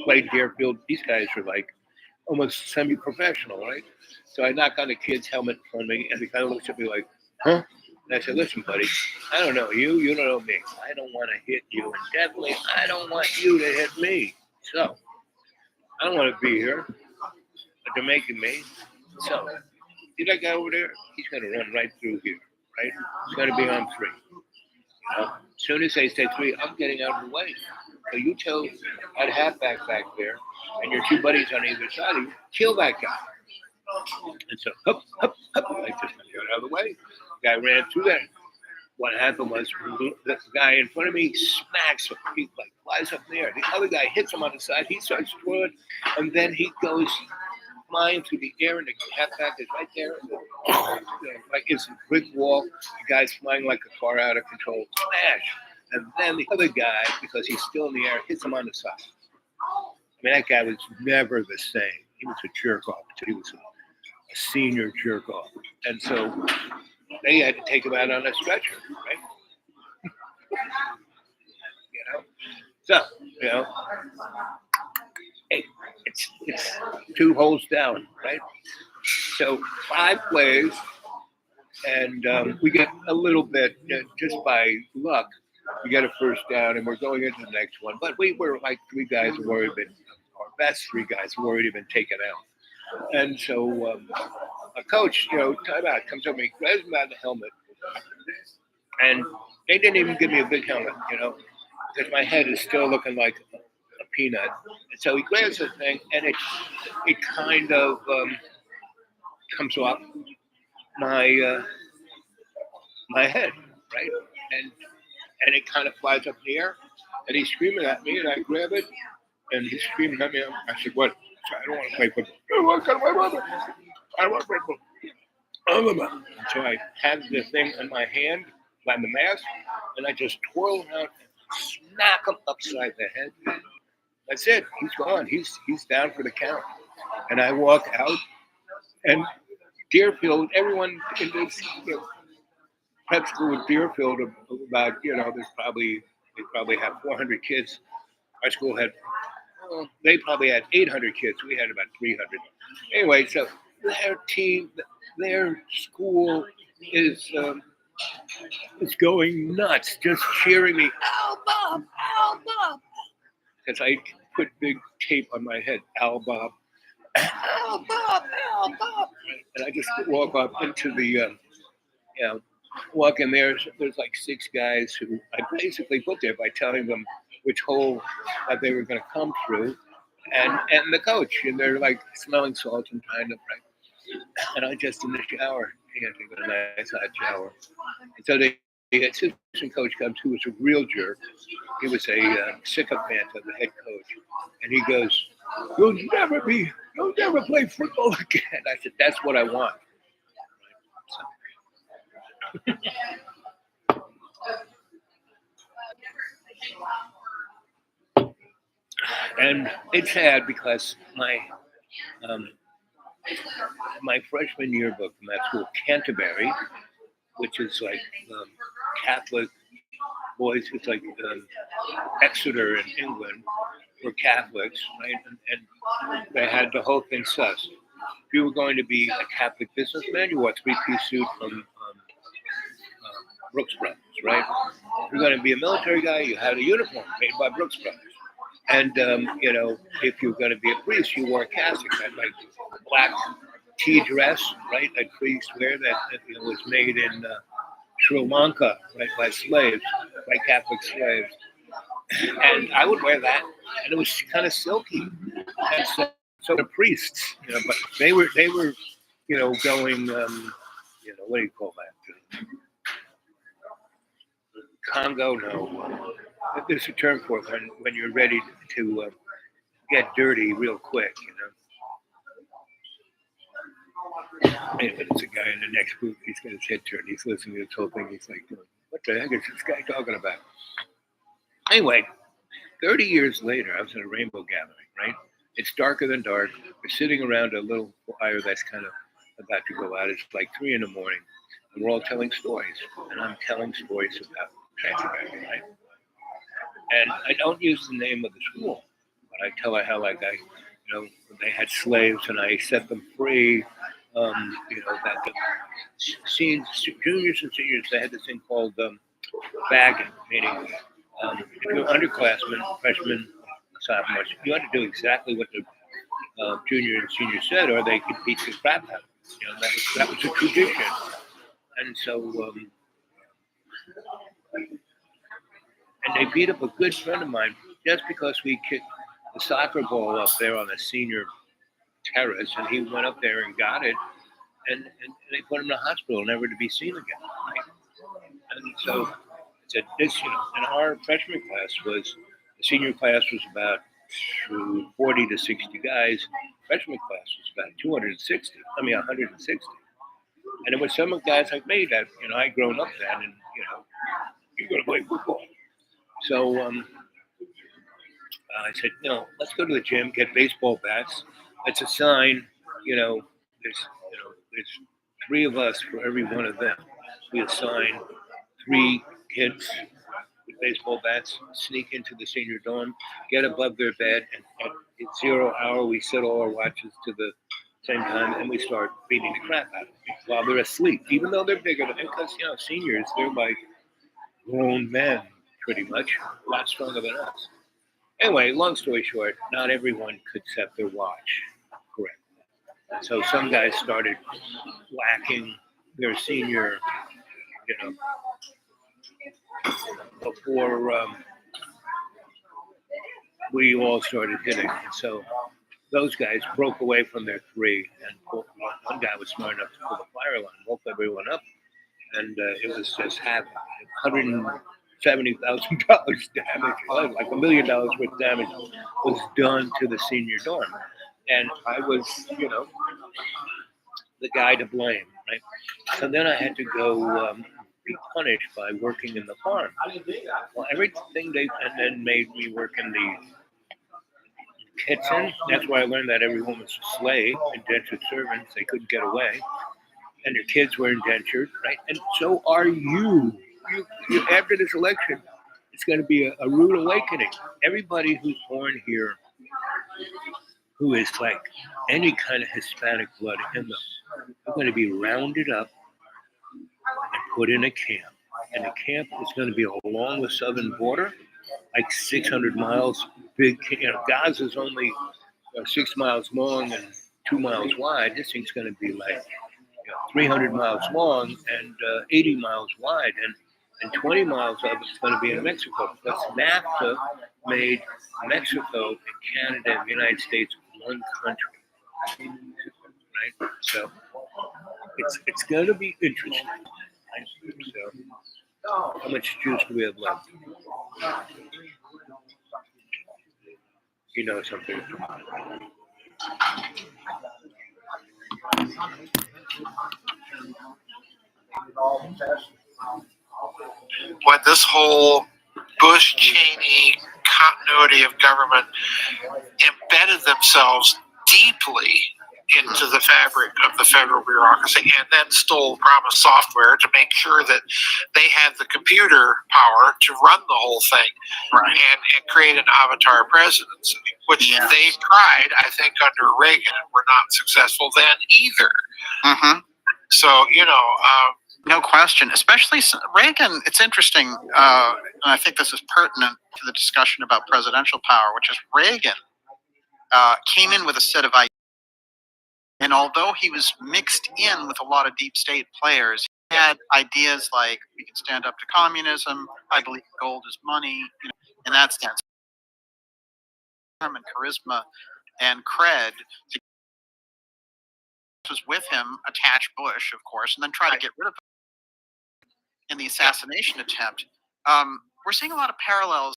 played Deerfield. These guys are like almost semi-professional, right? So I knock on the kid's helmet in front of me, and he kind of looks at me like, huh? And I said, listen, buddy, I don't know you. You don't know me. I don't want to hit you. And definitely, I don't want you to hit me. So I don't want to be here. But they're making me. So see that guy over there? He's going to run right through here, right? He's going to be on 3. As soon as they say 3, I'm getting out of the way. So you tell that halfback back there and your 2 buddies on either side of you, kill that guy. And so, hup, like this, got out of the way. The guy ran through that. What happened was the guy in front of me smacks him. He flies up in the air. The other guy hits him on the side. He starts throwing, and then he goes flying through the air, and the halfback is right there. Like it's a brick wall. The guy's flying like a car out of control. Smash! And then the other guy, because he's still in the air, hits him on the side. I mean, that guy was never the same. He was a jerk off. He was a senior jerk off. And so they had to take him out on a stretcher, right? So, you know, hey, it's 2 holes down, right? So 5 plays, and we get a little bit, just by luck, we get a first down, and we're going into the next one. But we were like 3 guys who already been, our best 3 guys who already been taken out. And so a coach, timeout, comes over me, grabs me by the helmet, and they didn't even give me a big helmet, because my head is still looking like a peanut. And so he grabs the thing, and it kind of comes off my my head, right? And it kind of flies up in the air, and he's screaming at me, and I grab it, and he's screaming at me. I said, "What?" I don't want to play football. I want to play football. I want to play football. And so I have the thing in my hand by the mask, and I just twirl it out and smack him upside the head. That's it. He's gone. He's down for the count. And I walk out, and Deerfield, everyone in this prep school in Deerfield, about they probably have 400 kids. Our school had, they probably had 800 kids. We had about 300. Anyway, so their school is going nuts, just cheering me, Al Bob, Al Bob, because I put big tape on my head, Al Bob, Al Bob, Al Bob, and I just walk up into the, walk in there. There's like 6 guys who I basically put there by telling them which hole that they were going to come through, and the coach, and they're like smelling salt and kind of right. And I just in the shower, taking a nice hot shower. And so the assistant coach comes, who was a real jerk. He was a sycophant of the head coach, and he goes, "You'll never play football again." I said, "That's what I want." And it's sad because my freshman yearbook from that school, Canterbury, which is like Catholic boys, it's like Exeter in England, were Catholics, right? And they had the whole thing sus. If you were going to be a Catholic businessman, you wore a 3-piece suit from Brooks Brothers, right? If you're going to be a military guy, you had a uniform made by Brooks Brothers. And, if you're going to be a priest, you wore a cassock, that like black tea dress, right? That priests wear that was made in Sri Lanka, right, by slaves, by Catholic slaves. And I would wear that, and it was kind of silky. And so the priests, but they were, going, what do you call that? Congo, no. There's a term for it when you're ready to get dirty real quick, Anyway, there's a guy in the next booth. He's got his head turned. He's listening to this whole thing. He's like, "What the heck is this guy talking about?" Anyway, 30 years later, I was at a rainbow gathering, right? It's darker than dark. We're sitting around a little fire that's kind of about to go out. It's like 3 a.m, and we're all telling stories. And I'm telling stories about Canterbury, right? And I don't use the name of the school, but I tell her how, like, they had slaves and I set them free. That the juniors and seniors, they had this thing called bagging, meaning if you're underclassmen, freshmen, sophomores, you had to do exactly what the junior and senior said, or they could beat the crap out of them. That was a tradition. And so, and they beat up a good friend of mine just because we kicked the soccer ball up there on the senior terrace, and he went up there and got it, and they put him in the hospital, never to be seen again. Right? And so, this, and our freshman class the senior class was about 40 to 60 guys. Freshman class was about 160. And it was some of the guys like me that, I'd grown up then, and, you're going to play football. So I said, no, let's go to the gym, get baseball bats. Let's assign, there's 3 of us for every one of them. We assign 3 kids with baseball bats, sneak into the senior dorm, get above their bed, and at 0 hour we set all our watches to the same time, and we start beating the crap out of them while they're asleep, even though they're bigger than them. Because seniors, they're like grown men, pretty much, a lot stronger than us. Anyway, long story short, not everyone could set their watch correctly. So some guys started whacking their senior, you know, before we all started hitting. And so those guys broke away from their three, and one guy was smart enough to pull the fire alarm, woke everyone up, and it was just havoc. $170,000 damage, like $1 million worth of damage, was done to the senior dorm, and I was, the guy to blame, right? So then I had to go be punished by working in the farm. Well, everything and then made me work in the kitchen. That's where I learned that everyone was a slave, indentured servants. They couldn't get away, and their kids were indentured, right? And so are you. After this election, it's going to be a rude awakening. Everybody who's born here, who is like any kind of Hispanic blood in them, are going to be rounded up and put in a camp. And the camp is going to be along the southern border, like 600 miles. Big, Gaza's only 6 miles long and 2 miles wide. This thing's going to be like 300 miles long and 80 miles wide, and 20 miles of it's going to be in Mexico. Because NAFTA made Mexico and Canada and the United States one country, right? So it's going to be interesting. Right? So how much juice do we have left? You know something. When this whole Bush Cheney continuity of government embedded themselves deeply into the fabric of the federal bureaucracy and then stole promised software to make sure that they had the computer power to run the whole thing, Right. and create an avatar presidency, which they tried, I think, under Reagan, and were not successful then either. Mm-hmm. So, No question, especially Reagan. It's interesting, and I think this is pertinent to the discussion about presidential power, which is Reagan came in with a set of ideas. And although he was mixed in with a lot of deep state players, he had ideas like we can stand up to communism. I believe gold is money. In that sense, and charisma and cred to was with him, attach Bush, of course, and then try to get rid of him in the assassination attempt. We're seeing a lot of parallels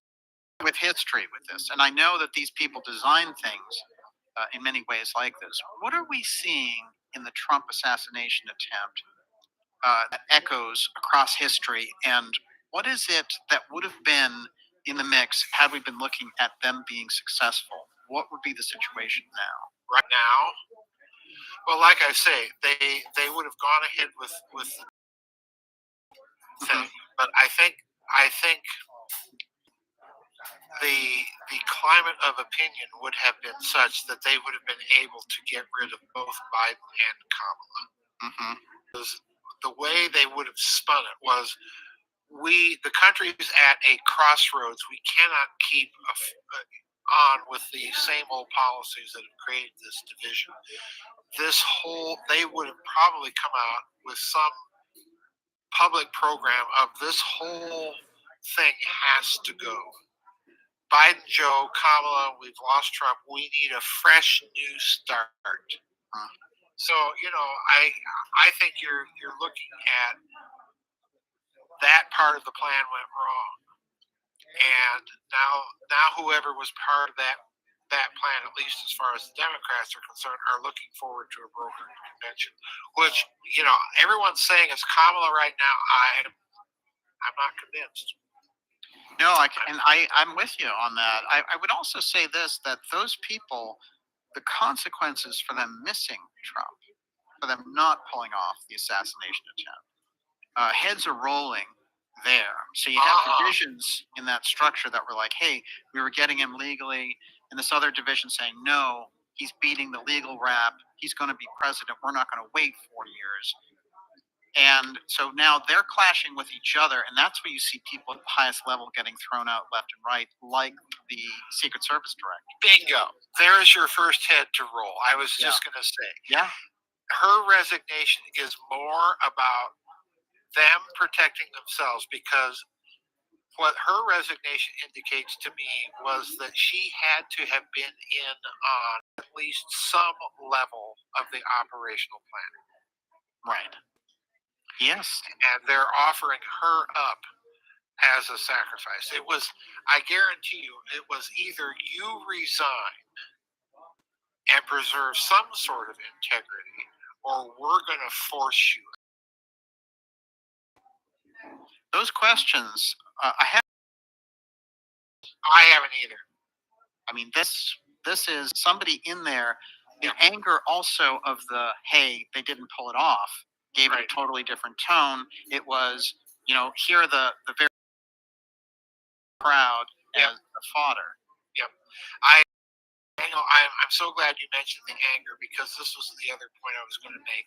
with history with this, and I know that these people design things in many ways like this. What are we seeing in the Trump assassination attempt that echoes across history, and what is it that would have been in the mix had we been looking at them being successful? What would be the situation now? right now, well, like I say, they would have gone ahead with the thing, but I think the climate of opinion would have been such that they would have been able to get rid of both Biden and Kamala. Mm-hmm. Because the way they would have spun it was, the country is at a crossroads. We cannot keep on with the same old policies that have created this division. They would have probably come out with some public program of this whole thing has to go. Biden, Joe, Kamala, we've lost Trump. We need a fresh new start. So, I think you're looking at that part of the plan went wrong, and now whoever was part of that plan, at least as far as the Democrats are concerned, are looking forward to a brokered convention. Which everyone's saying is Kamala right now. I'm not convinced. No, I'm with you on that. I would also say this, that those people, the consequences for them missing Trump, for them not pulling off the assassination attempt, heads are rolling there. So you have divisions in that structure that were like, hey, we were getting him legally, and this other division saying, no, he's beating the legal rap. He's going to be president. We're not going to wait 4 years. And so now they're clashing with each other, and that's where you see people at the highest level getting thrown out left and right, like the Secret Service director. Bingo. There's your first head to roll. I was just going to say. Yeah. Her resignation is more about them protecting themselves, because what her resignation indicates to me was that she had to have been in on at least some level of the operational plan. Right. Yes. And they're offering her up as a sacrifice. It was, I guarantee you, it was either you resign and preserve some sort of integrity, or we're going to force you. Those questions, I haven't either. I mean, this is somebody in there. The anger also of the, hey, they didn't pull it off, gave it a totally different tone. It was, here are the very proud as the fodder. Yep. I'm so glad you mentioned the anger, because this was the other point I was going to make.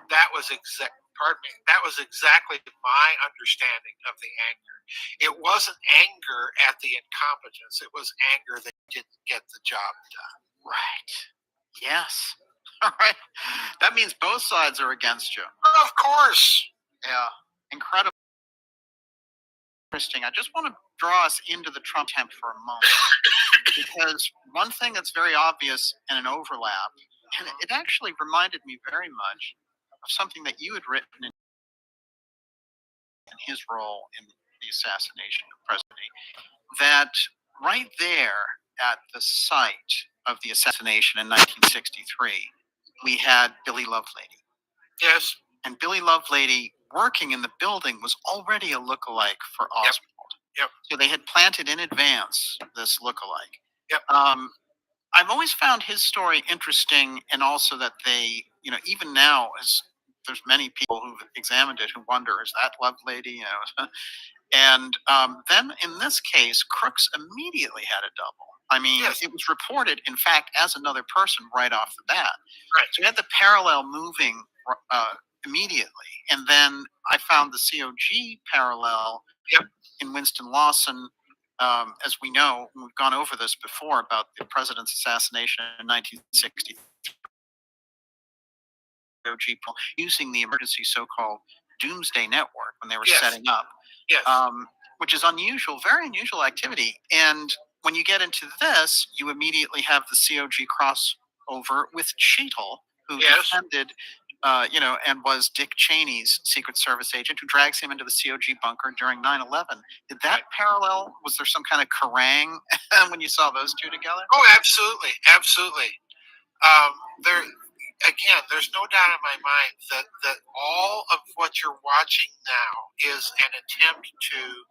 That was exactly my understanding of the anger. It wasn't anger at the incompetence. It was anger that didn't get the job done. Right. Yes. All right. That means both sides are against you. Of course. Yeah. Incredible. Interesting. I just want to draw us into the Trump attempt for a moment, because one thing that's very obvious and an overlap, and it actually reminded me very much of something that you had written in his role in the assassination of President, that right there at the site of the assassination in 1963, we had Billy Lovelady. Yes. And Billy Lovelady, working in the building, was already a lookalike for Oswald. Yep. So they had planted in advance this lookalike. Yep. I've always found his story interesting, and also that they, even now, as there's many people who've examined it who wonder, is that Lovelady? And then in this case, Crooks immediately had a double. I mean, It was reported, in fact, as another person right off the bat. Right. So you had the parallel moving immediately. And then I found the COG parallel in Winston Lawson. As we know, we've gone over this before about the president's assassination in 1960. COG using the emergency so-called Doomsday Network when they were setting up. Yes. Which is unusual, very unusual activity. And when you get into this, you immediately have the COG crossover with Cheadle, who defended, and was Dick Cheney's Secret Service agent, who drags him into the COG bunker during 9/11. Did that parallel? Was there some kind of harangue when you saw those two together? Oh, absolutely, absolutely. There's no doubt in my mind that all of what you're watching now is an attempt to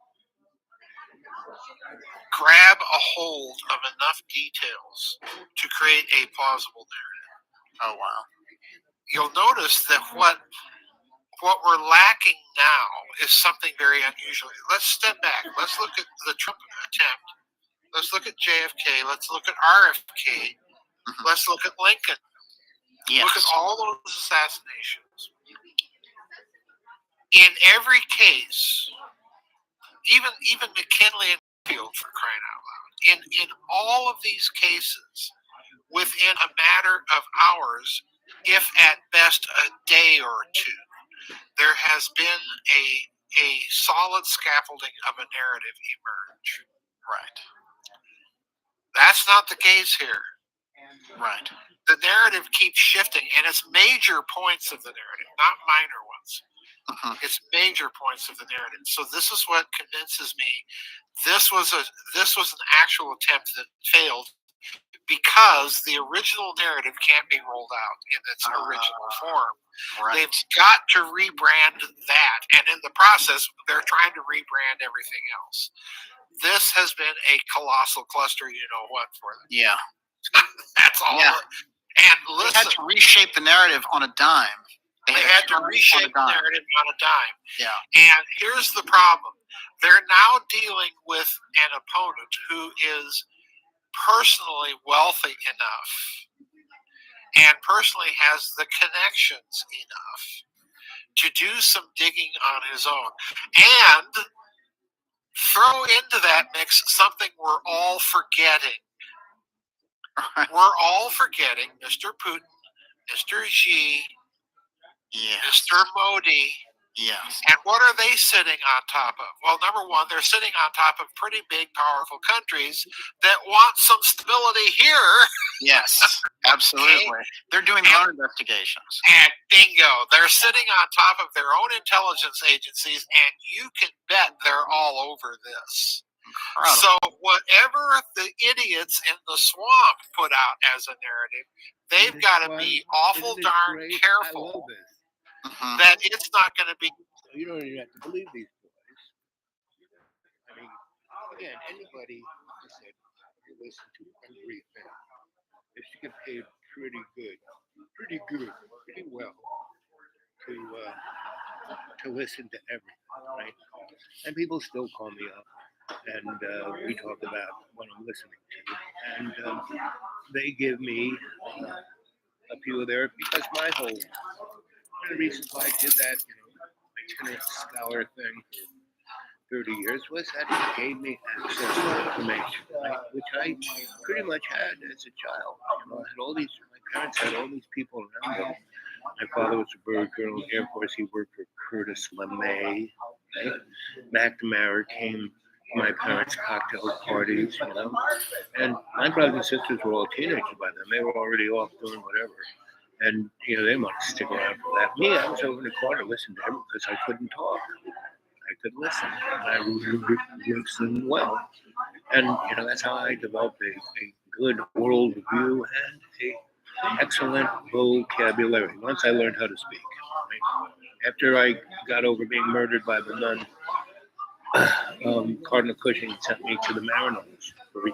grab a hold of enough details to create a plausible narrative. Oh, wow. You'll notice that what we're lacking now is something very unusual. Let's step back. Let's look at the Trump attempt. Let's look at JFK. Let's look at RFK. Mm-hmm. Let's look at Lincoln. Yes. Look at all those assassinations. In every case, even McKinley and Field, for crying out loud, in all of these cases, within a matter of hours, if at best a day or two, there has been a solid scaffolding of a narrative emerge. Right. That's not the case here. Right. The narrative keeps shifting, and it's major points of the narrative, not minor ones. Mm-hmm. It's major points of the narrative. So this is what convinces me this was an actual attempt that failed, because the original narrative can't be rolled out in its original form. Right. They've got to rebrand that, and in the process, they're trying to rebrand everything else. This has been a colossal cluster, for them. Yeah. That's all. Yeah. And listen, they had to reshape the narrative on a dime. They had had to On a reshape the dime. narrative on a dime. Yeah. And here's the problem. They're now dealing with an opponent who is personally wealthy enough and personally has the connections enough to do some digging on his own. And throw into that mix something we're all forgetting. We're all forgetting Mr. Putin, Mr. Xi, Yes. Mr. Modi. Yes. And what are they sitting on top of? Well, number one, they're sitting on top of pretty big, powerful countries that want some stability here. Yes. Absolutely. They're doing their own investigations. And bingo, they're sitting on top of their own intelligence agencies, and you can bet they're all over this. Incredible. So whatever the idiots in the swamp put out as a narrative, they've got to be awful darn careful that it's not going to be. You don't even have to believe these boys. I mean, again, anybody who listens to every thing is to get paid pretty well to listen to everything, right? And people still call me up, and we talk about what I'm listening to, and they give me a few of their, because my whole, one of the reasons why I did that, itinerant scholar thing for 30 years was that it gave me access to information, right? Which I pretty much had as a child. I had all these, my parents had all these people around them. My father was a bird colonel in the Air Force. He worked for Curtis LeMay. Right? McNamara came to my parents' cocktail parties, And my brothers and sisters were all teenagers by then. They were already off doing whatever. And, they didn't want to stick around for that. Me, I was over in the corner listening to everyone because I couldn't talk. I could listen. And I listened well. And, that's how I developed a good world view and an excellent vocabulary once I learned how to speak. Right? After I got over being murdered by the nun, Cardinal Cushing sent me to the Marinos for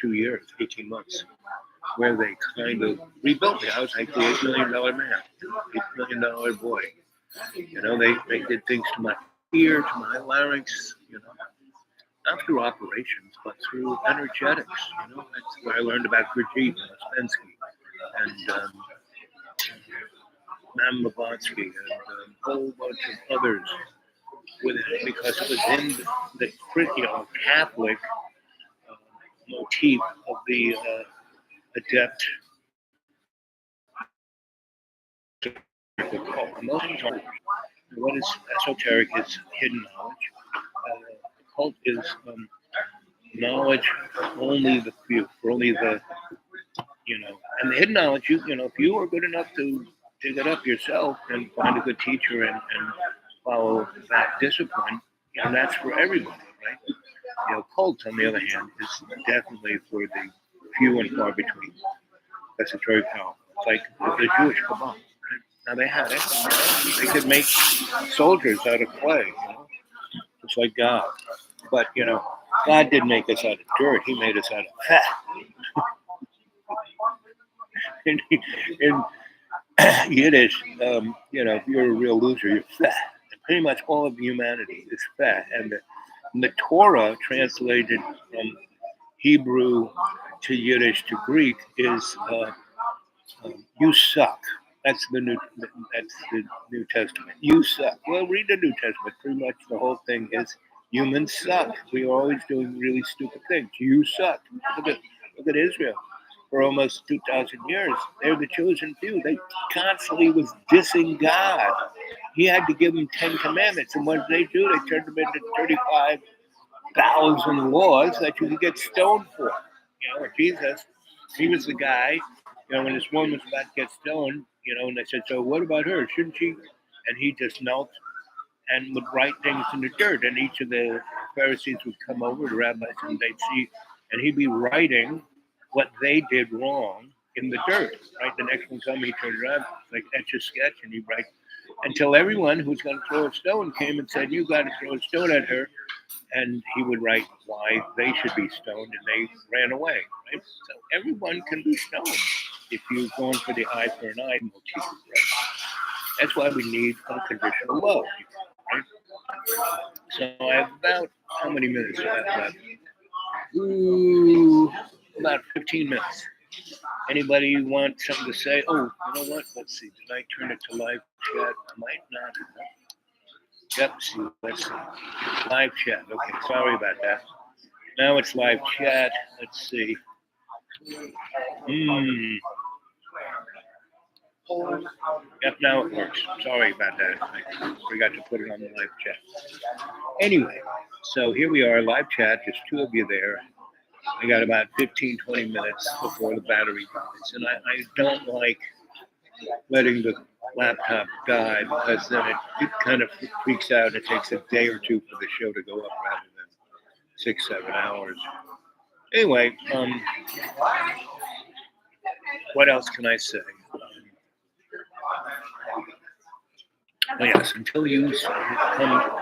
2 years, 18 months, where they kind of rebuilt me. I was like the $8 million man, $8 million boy. They did things to my ear, to my larynx, not through operations, but through energetics. That's where I learned about Gurdjieff and Ouspensky and Mam Blavatsky and a whole bunch of others with it, because it was in the Catholic motif of the adept. What is esoteric is hidden knowledge. Occult is knowledge only the few, for only the, and the hidden knowledge, if you are good enough to dig it up yourself and find a good teacher and follow that discipline, that's for everybody, right? The occult, on the other hand, is definitely for the few and far between. That's very powerful. It's like the Jewish Kabbalah. Right? Now they had it. They could make soldiers out of clay, just like God. But God didn't make us out of dirt. He made us out of fat. in Yiddish, if you're a real loser, you're fat. And pretty much all of humanity is fat. And the Torah, translated from Hebrew to Yiddish to Greek, is you suck. That's the New Testament. You suck. Well, read the New Testament. Pretty much the whole thing is humans suck. We are always doing really stupid things. You suck. Look at Israel. For almost 2,000 years, they're the chosen few. They constantly was dissing God. He had to give them 10 commandments, and what did they do? They turned them into 35,000 laws that you could get stoned for. Jesus, he was the guy. When this woman was about to get stoned, and they said, "So what about her? Shouldn't she?" And he just knelt and would write things in the dirt. And each of the Pharisees would come over, the rabbis, and they'd see, and he'd be writing what they did wrong in the dirt. Right. The next one come, he turned around, like etch a sketch, and he'd write until everyone who's going to throw a stone came and said, "You got to throw a stone at her." And he would write why they should be stoned, and they ran away. Right? So everyone can be stoned if you're going for the eye for an eye motif, right? That's why we need unconditional love. Right? So I have about how many minutes do I have left? Ooh, about 15 minutes. Anybody want something to say? Oh, you know what? Let's see. Did I turn it to live chat? Might not. Yep. See, let's see. Live chat. Okay. Sorry about that. Now it's live chat. Let's see. Yep. Now it works. Sorry about that. I forgot to put it on the live chat. Anyway, so here we are, live chat. There's two of you there. I got about 15, 20 minutes before the battery dies. And I don't like letting the laptop die because then it kind of freaks out. It takes a day or two for the show to go up rather than 6, 7 hours. Anyway, what else can I say? Oh yes, until you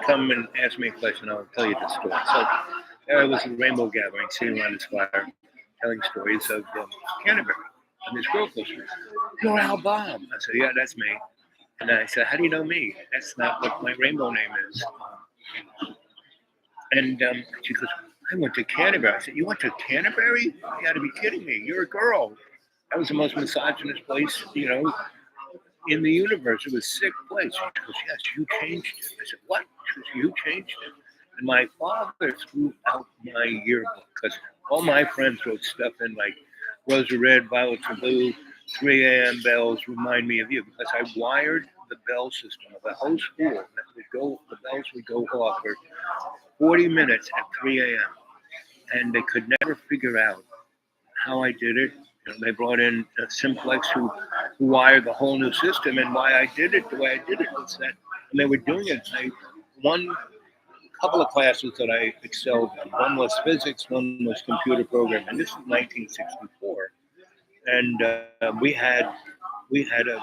come and ask me a question, I'll tell you the story. So there was a rainbow gathering, sitting around this fire, telling stories of Canterbury. And this girl goes, "You're Al Bob." I said, "Yeah, that's me." And I said, "How do you know me? That's not what my rainbow name is." And she goes, "I went to Canterbury." I said, "You went to Canterbury? You got to be kidding me! You're a girl." That was the most misogynist place, in the universe. It was a sick place. She goes, "Yes, you changed it." I said, "What?" She goes, "You changed it." And my father threw out my yearbook because all my friends wrote stuff in like "Roses are red, violets are blue, 3 a.m. bells remind me of you," because I wired the bell system of the whole school. That would go, the bells would go off for 40 minutes at 3 a.m. And they could never figure out how I did it. They brought in Simplex who wired the whole new system, and why I did it the way I did it was that when they were doing it, one couple of classes that I excelled in. One was physics, one was computer programming. And this was 1964, and we had a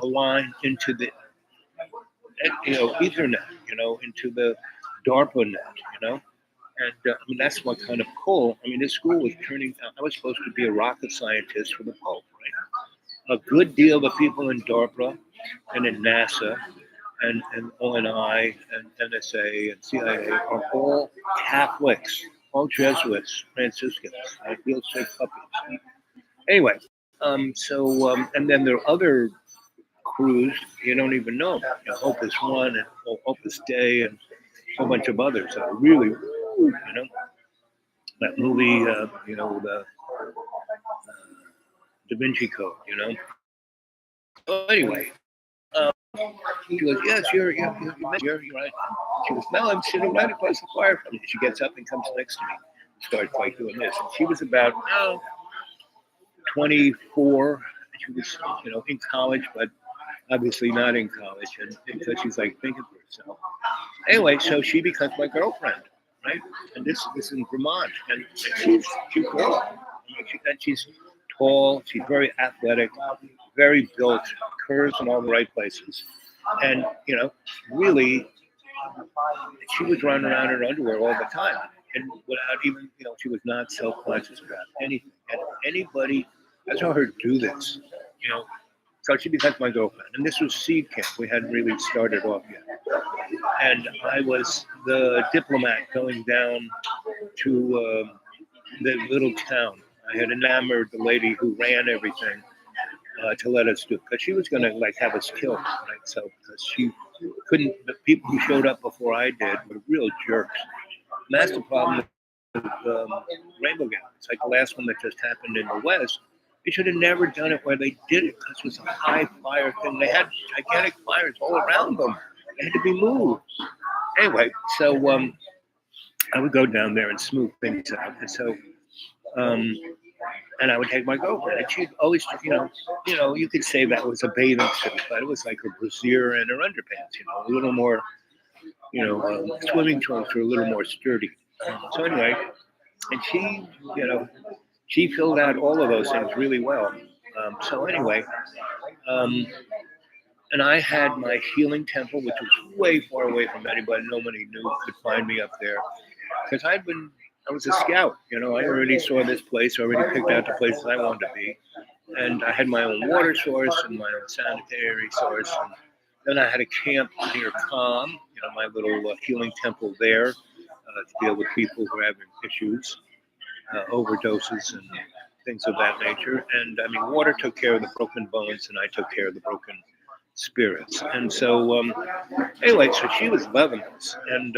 line into the Ethernet, into the DARPA net, And I mean, that's what kind of cool. I mean, this school was turning out. I was supposed to be a rocket scientist for the Pope, right? A good deal of the people in DARPA and in NASA and ONI and NSA and CIA are all Catholics, all Jesuits, Franciscans, like real sick puppies. Anyway, and then there are other crews you don't even know. Opus One and Opus Dei and a whole bunch of others that are really, that movie, the Da Vinci Code, So anyway, she goes, "Yes, you're right." She goes, "No, I'm sitting right across the fire from you." She gets up and comes next to me, starts like doing this. And she was about 24. She was, in college, but obviously not in college, and so she's like thinking for herself. Anyway, so she becomes my girlfriend, right? And this is in Vermont, and she's a girl. And she's tall, she's very athletic, very built, curves in all the right places. And, really, she was running around in her underwear all the time. And without even, she was not self-conscious about anything. And anybody, I saw her do this, So she becomes my girlfriend. And this was seed camp. We hadn't really started off yet. And I was the diplomat going down to the little town. I had enamored the lady who ran everything to let us do it, because she was going to have us killed, right? So because she couldn't, the people who showed up before I did were real jerks. And that's the problem with Rainbow Gala. It's like the last one that just happened in the West. They should have never done it where they did it, because it was a high fire thing. They had gigantic fires all around them. They had to be moved. Anyway, so I would go down there and smooth things out. And so, and I would take my girlfriend, and she'd always, you could say that was a bathing suit, but it was like her brassiere and her underpants, a little more, swimming trunks were a little more sturdy. So anyway, and she filled out all of those things really well. So anyway, and I had my healing temple, which was way far away from anybody. Nobody could find me up there, because I was a scout. I already saw this place, already picked out the places I wanted to be. And I had my own water source and my own sanitary source. And then I had a camp near Calm, my little healing temple there to deal with people who are having issues, overdoses and things of that nature. And I mean, water took care of the broken bones, and I took care of the broken spirits. And so, anyway, so she was loving this. And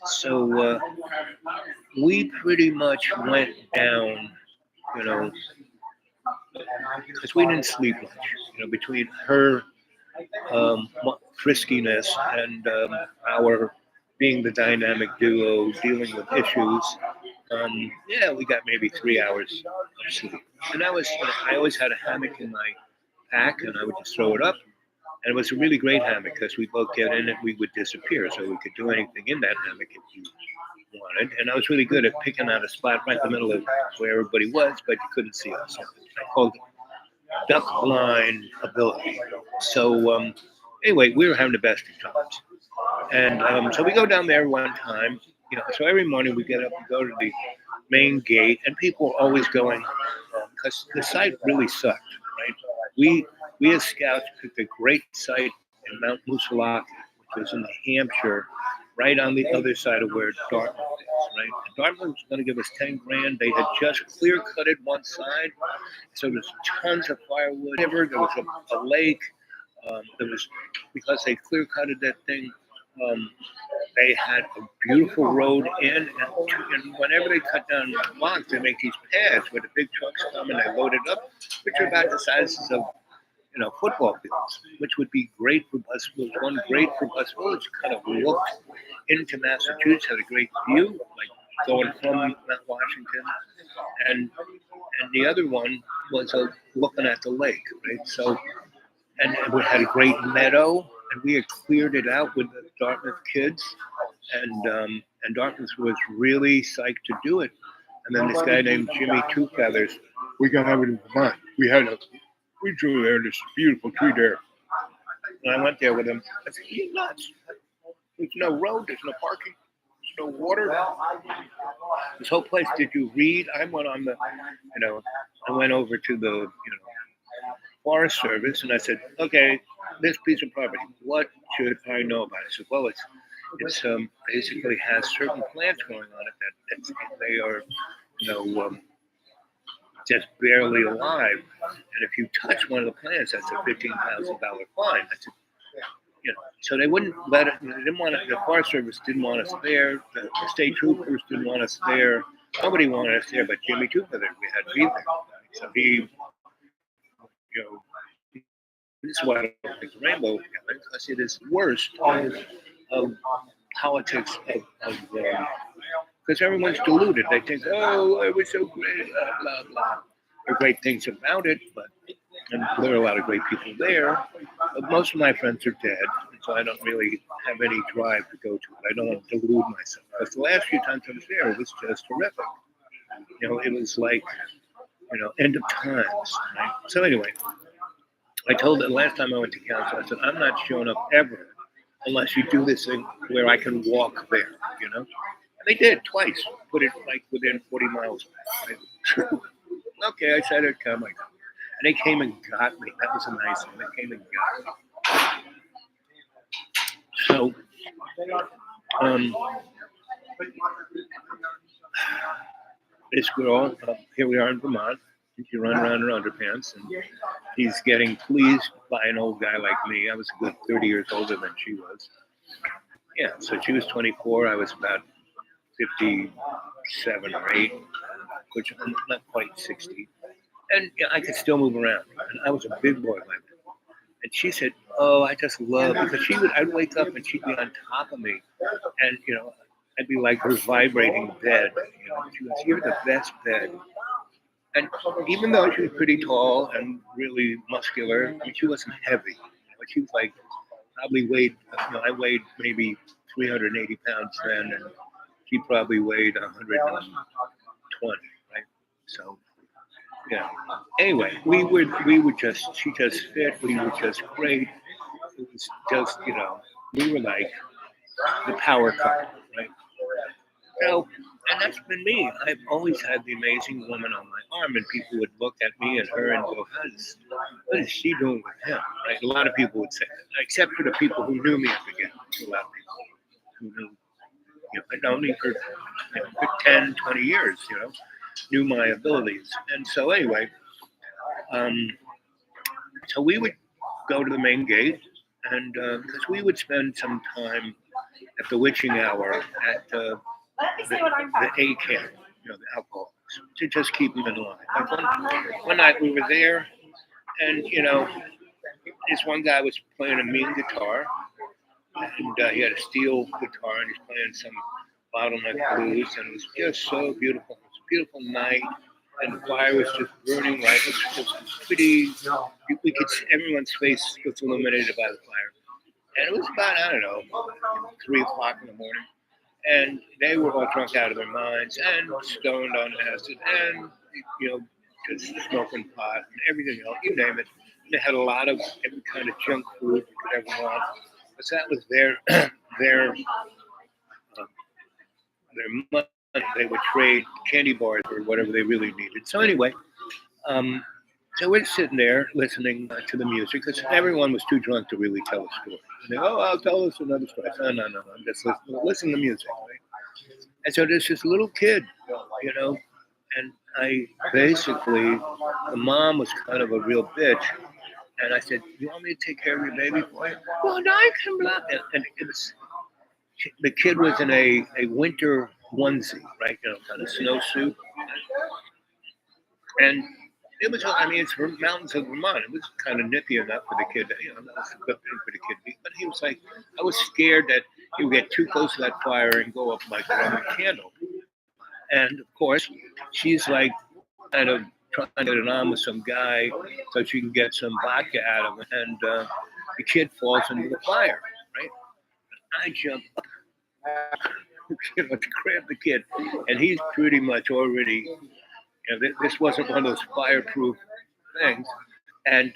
so we pretty much went down, because we didn't sleep much, between her friskiness and our being the dynamic duo dealing with issues. Yeah, we got maybe 3 hours of sleep. And I always had a hammock in my pack, and I would just throw it up. And it was a really great hammock because we both get in it, we would disappear, so we could do anything in that hammock if you wanted. And I was really good at picking out a spot right in the middle of where everybody was, but you couldn't see us. I called it duck blind ability. So anyway, we were having the best of times. And so we go down there one time, so every morning we get up and go to the main gate, and people are always going, because the site really sucked, right? We as scouts picked a great site in Mount Musalaki, which was in New Hampshire, right on the other side of where Dartmouth is, right? And Dartmouth was going to give us 10 grand. They had just clear cutted one side, so there's tons of firewood. There was a lake. There was, because they clear cutted that thing. They had a beautiful road in, and whenever they cut down logs, they make these pads where the big trucks come and they load it up, which are about the sizes of football fields, which would be great for bus wheels. One great for bus wheels, kind of looked into Massachusetts, had a great view, like going from Mount Washington, and the other one was looking at the lake, right? So, and we had a great meadow, and we had cleared it out with the Dartmouth kids, and Dartmouth was really psyched to do it. And then this guy named Jimmy Two Feathers, we got to have it in Vermont. We drew there this beautiful tree there. And I went there with him. I said, "You nuts? There's no road, there's no parking, there's no water. This whole place, did you read?" I went on I went over to the, Forest Service, and I said, "Okay, this piece of property, what should I know about it?" I said, "Well, it's basically has certain plants growing on it that they are, just barely alive. And if you touch one of the plants, that's a $15,000 fine." I said, so they wouldn't let it. They didn't want it. The Forest Service didn't want us there. The state troopers didn't want us there. Nobody wanted us there, but Jimmy Two Feathers, we had to be there. So he, this is why I don't like the rainbow, because it is worst of politics of because everyone's deluded. They think, "Oh, it was so great, blah, blah, blah." There are great things about it, and there are a lot of great people there. But most of my friends are dead, so I don't really have any drive to go to it. I don't want to delude myself. Because the last few times I was there, it was just horrific. It was like, end of times. Right? So anyway, I told the last time I went to council, I said, "I'm not showing up ever unless you do this thing where I can walk there, And they did twice, put it like within 40 miles. Right? Okay, I said it'd come. And they came and got me. That was a nice one. They came and got me. So, this girl, here we are in Vermont. She run around in her underpants, and he's getting pleased by an old guy like me. I was a good 30 years older than she was. Yeah, so she was 24. I was about 57 or 8, which I'm not quite 60. And I could still move around. And I was a big boy like that. And she said, "Oh, I just love," because I'd wake up and she'd be on top of me. And, I'd be like her vibrating bed. She was, "You're the best bed." And even though she was pretty tall and really muscular, she wasn't heavy. She was like, probably weighed, I weighed maybe 380 pounds then, and she probably weighed 120, right? So, yeah. Anyway, she just fit. We were just great. It was just, we were like the power couple, right? So And that's been me. I've always had the amazing woman on my arm, and people would look at me and her and go, what is she doing with him? Right? A lot of people would say that, except for the people who knew me at the beginning. A lot of people who knew, I'd known me for, for 10, 20 years, knew my abilities. And so anyway, so we would go to the main gate, and because we would spend some time at the witching hour at the A camp, the alcoholics, to just keep them in line. Like one night we were there, and this one guy was playing a mean guitar, and he had a steel guitar, and he's playing some bottleneck blues, and it was just so beautiful. It was a beautiful night, and the fire was just burning right. It was pretty. We could see everyone's face was illuminated by the fire, and it was about 3 o'clock in the morning. And they were all drunk out of their minds and stoned on acid and, just smoking pot and everything else, you name it. They had a lot of every kind of junk food you could ever want. But that was their money. They would trade candy bars or whatever they really needed. So anyway, so we're sitting there listening to the music because everyone was too drunk to really tell a story. And they go, I'll tell us another story. I said, no, I'm just listen to music. Right? And so there's this little kid, and I basically, the mom was kind of a real bitch. And I said, you want me to take care of your baby for you? Well, no, I can blah. And it was, the kid was in a winter onesie, right? Kind of snowsuit. And it was, it's from mountains of Vermont. It was kind of nippy enough for the kid. That was a good thing for the kid. But he was like, I was scared that he would get too close to that fire and go up like a Roman candle. And of course, she's like kind of trying to get it on with some guy so she can get some vodka out of him. And the kid falls into the fire, right? I jump up, to grab the kid. And he's pretty much already, this wasn't one of those fireproof things. And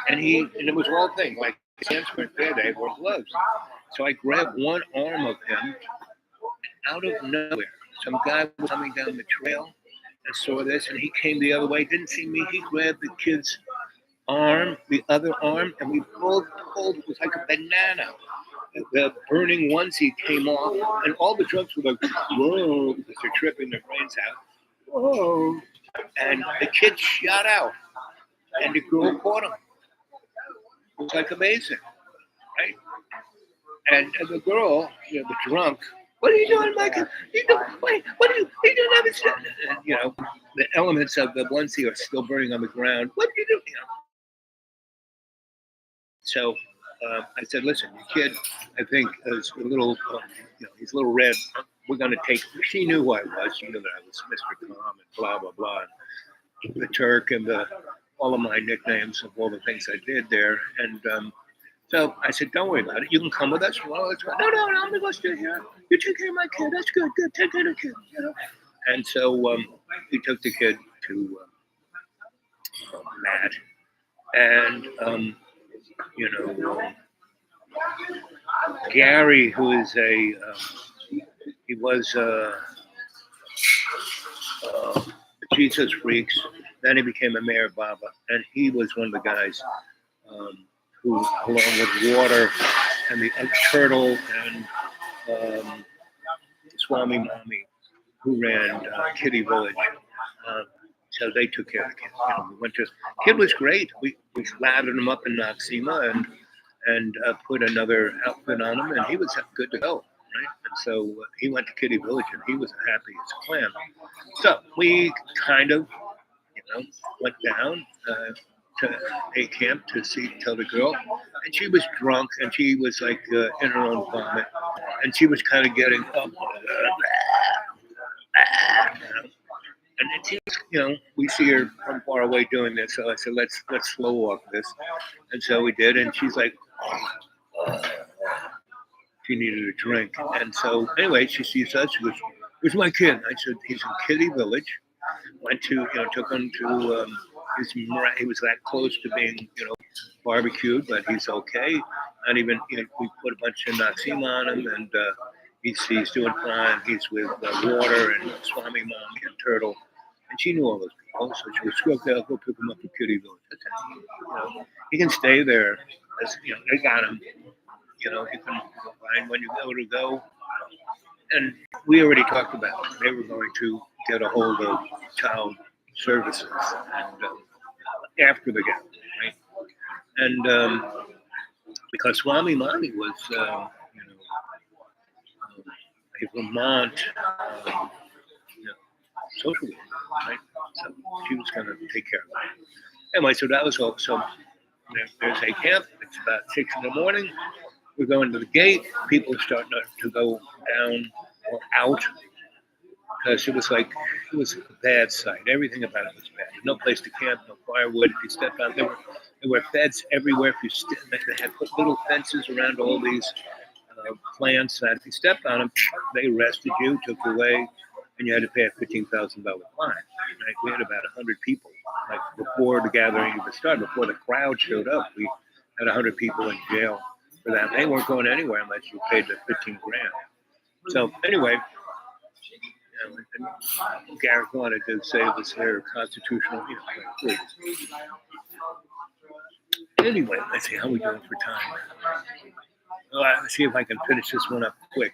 it was all thing, like his hands weren't there, they wore gloves. So I grabbed one arm of him, and out of nowhere, some guy was coming down the trail and saw this, and he came the other way, didn't see me. He grabbed the kid's arm, the other arm, and we both pulled. It was like a banana. The burning onesie came off, and all the drunks were like, whoa, because they're tripping their brains out. Whoa. And the kid shot out, and the girl caught him. It was like amazing, right? And the girl, the drunk, what are you doing, Michael? What are you doing? The elements of the onesie are still burning on the ground. What are you doing? So I said, listen, your kid, I think, is a little, he's a little red. We're going to take, she knew who I was. She knew that I was Mr. Calm and blah, blah, blah. And the Turk and all of my nicknames of all the things I did there. And so I said, don't worry about it. You can come with us. Well, no, I'm going to go stay here. You take care of my kid. That's good. Take care of the kid. And so we took the kid to Matt. And, Gary, who is he was Jesus Freaks. Then he became a Mayor Baba. And he was one of the guys who, along with Water and the Turtle and Swami Mommy, who ran Kitty Village. So they took care of the kid. We went to, kid was great. We lathered him up in Noxema and put another outfit on him, and he was good to go. Right? And so he went to Kitty Village, and he was happy as a clam. So we kind of, went down to a camp to tell the girl, and she was drunk, and she was like in her own vomit, and she was kind of getting up. And then she was, we see her from far away doing this. So I said, let's slow walk this. And so we did. And she's like, she needed a drink. And so anyway, she sees us. She goes, where's my kid? I said, he's in Kitty Village. Went to, took him to, he was that close to being, barbecued, but he's okay. Not even, we put a bunch of Noxema on him, and He's doing fine. He's with Water and Swami Mommy and Turtle. And she knew all those people. So she was, okay, I'll go pick him up in Kitty Village. That's it. You know, he can stay there. They got him. You know, you can find when you go to go. And we already talked about it. They were going to get a hold of child services and after the game, right? And because Swami Mommy was, a Vermont, you know, social worker, right? So she was going to take care of it. Anyway, so that was all. So there's a camp. It's about 6 in the morning. We're going to the gate. People are starting to go down or out because it was a bad sight. Everything about it was bad. No place to camp, no firewood. If you stepped out, there were feds everywhere. They had put little fences around all these plants that if you stepped on them, they arrested you, took you away, and you had to pay a $15,000 fine. Right? We had about 100 people. Like before the gathering even started, before the crowd showed up, we had 100 people in jail for that. They weren't going anywhere unless you paid the 15 grand. So anyway, and Garrett wanted to say it was their constitutional, please. Anyway, let's see how we doing for time. Let's see if I can finish this one up quick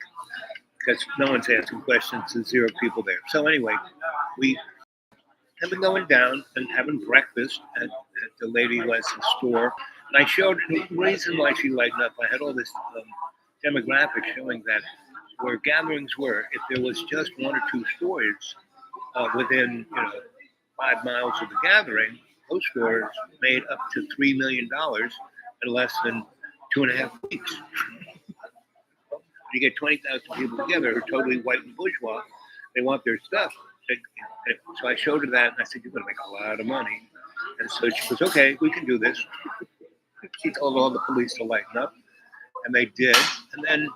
because no one's asking questions. There's 0 people there. So anyway, we have been going down and having breakfast at the Lady Lesson's store. And I showed the reason why she lightened up. I had all this demographic showing that where gatherings were, if there was just 1 or 2 stores within 5 miles of the gathering, those stores made up to $3 million in less than 2.5 weeks. You get 20,000 people together who are totally white and bourgeois. They want their stuff. So I showed her that, and I said, "You're going to make a lot of money." And so she goes, "Okay, we can do this." She told all the police to lighten up, and they did. And then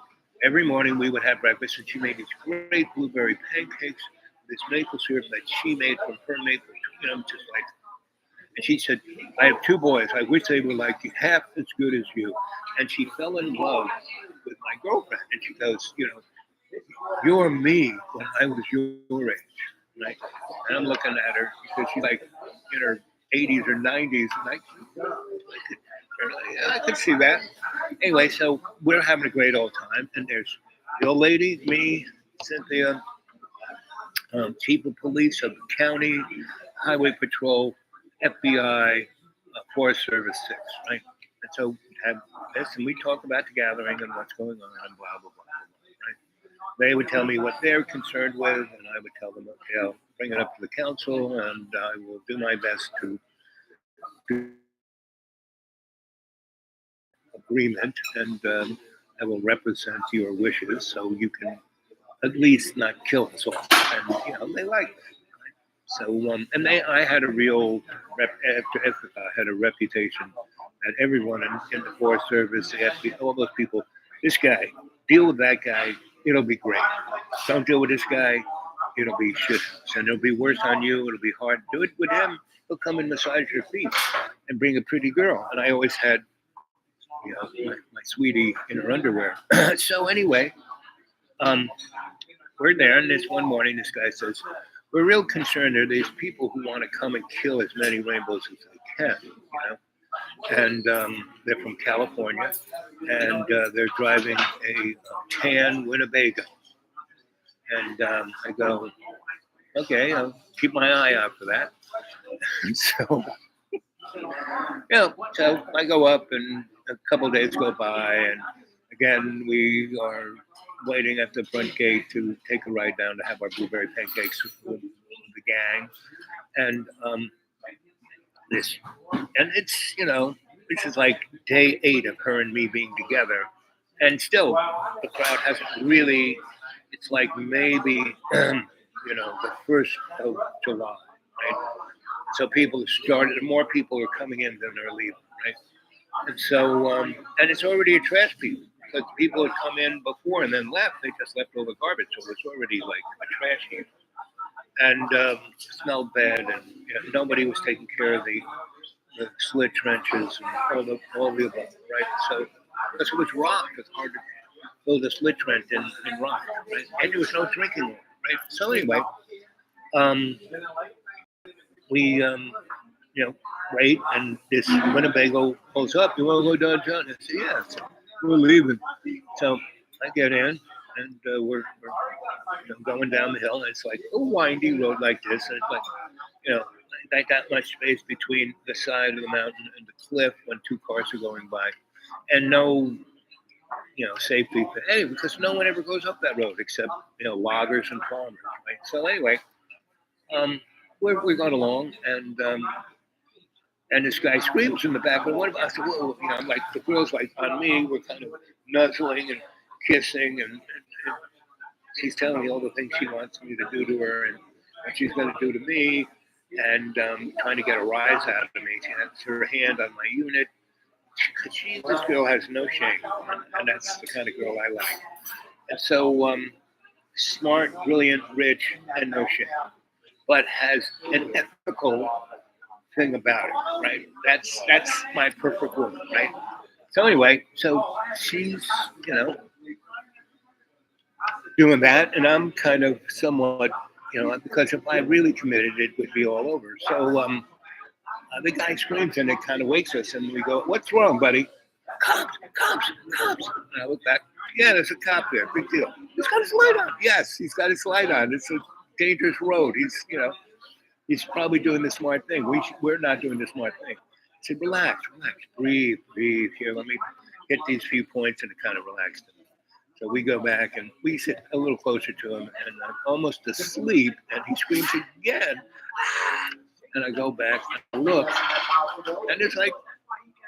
every morning we would have breakfast, and she made these great blueberry pancakes, this maple syrup that she made from her maple, just like. And she said, "I have 2 boys. I wish they were like you, half as good as you." And she fell in love with my girlfriend. And she goes, "You're me when I was your age." Right? And I'm looking at her because she's like in her 80s or 90s. And I could see that. Anyway, so we're having a great old time. And there's the old lady, me, Cynthia, chief of police of the county, highway patrol, FBI, Forest Service 6, right? And so we have this, and we talk about the gathering and what's going on and blah, blah, blah, right? They would tell me what they're concerned with, and I would tell them, okay, I'll bring it up to the council, and I will do my best to do agreement, and I will represent your wishes so you can at least not kill us all. And, they like that. So, and I had a real after Ithaca, I had a reputation that everyone in the Forest Service, the FBI, all those people, this guy, deal with that guy, it'll be great. Don't deal with this guy, it'll be shit. And it'll be worse on you, it'll be hard. Do it with him, he'll come and massage your feet and bring a pretty girl. And I always had, my sweetie in her underwear. So anyway, we're there, and this one morning, this guy says, "We're real concerned. There are these people who want to come and kill as many rainbows as they can, And they're from California, and they're driving a tan Winnebago." And I go, "Okay, I'll keep my eye out for that." So, so I go up, and a couple of days go by, and again, we are waiting at the front gate to take a ride down to have our blueberry pancakes with the gang. And it's, this is like day 8 of her and me being together. And still, the crowd hasn't really, it's like maybe, the 1st of July, right? So people have started, more people are coming in than are leaving, right? And so, and it's already a trash people. Because people had come in before and then left. They just left all the garbage. So it's already like a trash heap. And smelled bad. And nobody was taking care of the slit trenches and all the above, right? So because it was rock, it's hard to filled a split Trent in rock, right? And there was no drinking water, right? So anyway, um, we wait, and this Winnebago pulls up. You want to go downtown? I said, yeah. So we're leaving. So I get in, and we're going down the hill, and it's like a windy road like this, and it's like, not that much space between the side of the mountain and the cliff when two cars are going by, and no, safety for anyway, because no one ever goes up that road except loggers and farmers, right? So anyway, we're going along, and this guy screams in the back. And what about? I said, well, I'm like, the girl's like on me. We're kind of nuzzling and kissing, and she's telling me all the things she wants me to do to her, and what she's going to do to me, and trying to get a rise out of me. She has her hand on my unit. This girl has no shame, and that's the kind of girl I like. And so, smart, brilliant, rich, and no shame, but has an ethical thing about it, right? That's my perfect woman, right? So anyway, so she's doing that, and I'm kind of somewhat, because if I really committed, it would be all over. So the guy screams, and it kind of wakes us, and we go, "What's wrong, buddy?" Cops, cops, cops. And I look back. Yeah, there's a cop there. Big deal. He's got his light on. Yes, he's got his light on. It's a dangerous road. He's probably doing the smart thing. We're not doing the smart thing. I said, relax, breathe. Here, let me hit these few points, and it kind of relaxed him. So we go back, and we sit a little closer to him, and I'm almost asleep, and he screams again. And I go back and look, and it's like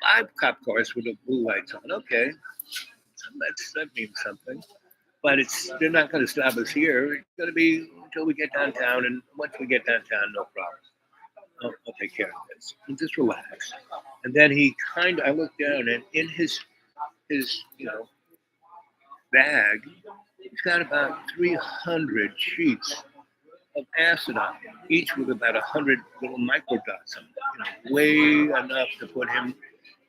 5 cop cars with the blue lights on. Okay, so that means something. But they're not going to stop us here. It's going to be until we get downtown, and once we get downtown, no problem. I'll take care of this. And just relax. And then I looked down, and in his bag, he's got about 300 sheets of acid on him, each with about 100 little microdots on it. Way enough to put him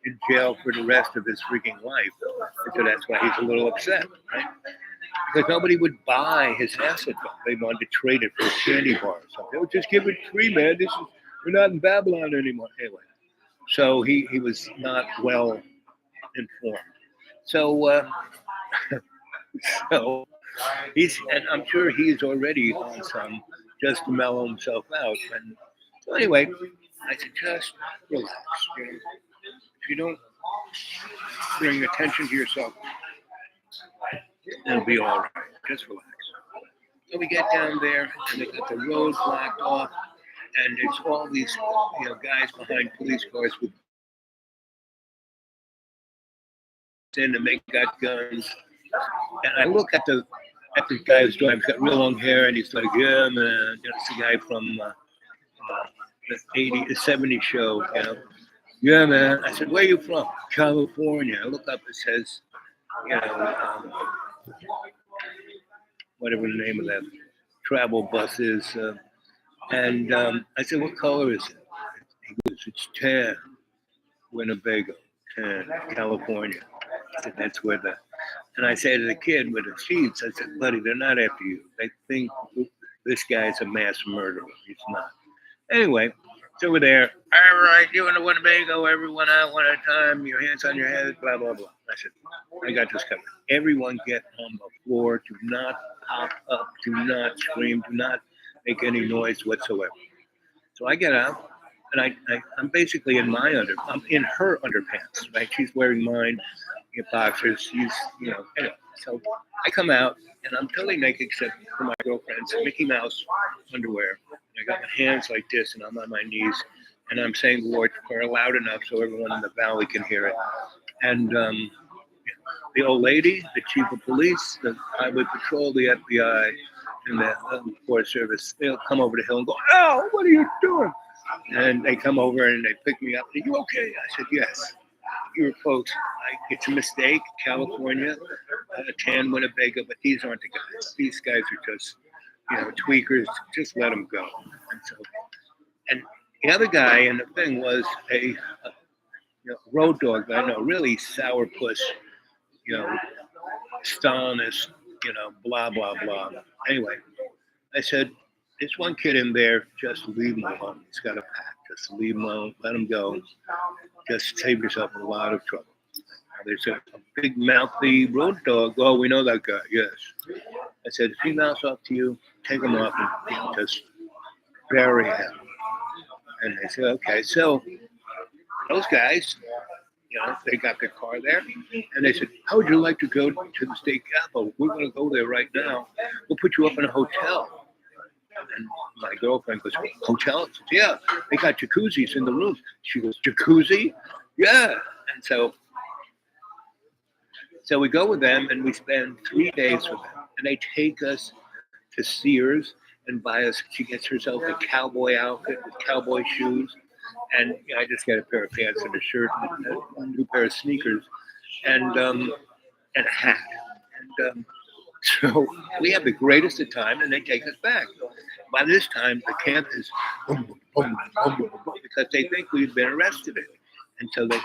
in jail for the rest of his freaking life. So that's why he's a little upset, right? Because nobody would buy his acid bomb. They wanted to trade it for a candy bar or something. Oh, just give it free, man. We're not in Babylon anymore. Anyway, so he was not well informed. So so and I'm sure he's already on some just to mellow himself out. And so anyway, I said, just relax. If you don't bring attention to yourself, it'll be all right. Just relax. So we get down there, and they got the road blocked off, and it's all these guys behind police cars with and they got guns. And I look at the guy who's driving. He's got real long hair, and he's like, yeah, man. It's the guy from the 70s show. Yeah, man. I said, where are you from? California. I look up. It says, whatever the name of that travel bus is. And I said, what color is it? He goes, it's tan, Winnebago, tan, California. I said, that's where and I say to the kid with the sheets, I said, buddy, they're not after you. They think this guy's a mass murderer. He's not. Anyway, so we're there. All right, you in the Winnebago, everyone out one at a time, your hands on your head, blah, blah, blah. I said, I got this covered. Everyone get on the floor. Do not pop up. Do not scream. Do not make any noise whatsoever. So I get out, and I'm basically I'm in her underpants, right? She's wearing mine, boxers. She's, anyway. So I come out, and I'm totally naked except for my girlfriend's Mickey Mouse underwear. And I got my hands like this, and I'm on my knees, and I'm saying the Lord's Prayer loud enough so everyone in the valley can hear it. And the old lady, the chief of police, the highway patrol, the FBI, and the Forest Service, they'll come over the hill and go, "Oh, what are you doing?" And they come over and they pick me up. Are you okay? I said, yes. Your folks, it's a mistake. California, tan Winnebago, but these aren't the guys. These guys are just, tweakers. Just let them go. And the other guy, and the thing was a road dog guy, no, really sourpuss, Stalinist, blah, blah, blah. Anyway, I said, there's one kid in there, just leave him alone. He's got a pack. Just leave him alone. Let him go. Just save yourself a lot of trouble. There's a big mouthy road dog. Oh, we know that guy. Yes. I said, if he mouths off to you, take him off and just bury him. And they said, okay. So those guys, they got their car there. And they said, how would you like to go to the state capitol? We're going to go there right now. We'll put you up in a hotel. And my girlfriend goes, hotel? I said, yeah, they got jacuzzis in the rooms. She goes, jacuzzi? Yeah. And so we go with them and we spend 3 days with them. And they take us to Sears and buy us, she gets herself a cowboy outfit with cowboy shoes. And I just get a pair of pants and a shirt and a new pair of sneakers and a hat. And so we have the greatest of time and they take us back. By this time, the camp is boom, boom, boom, boom, boom, boom, because they think we've been arrested. And so the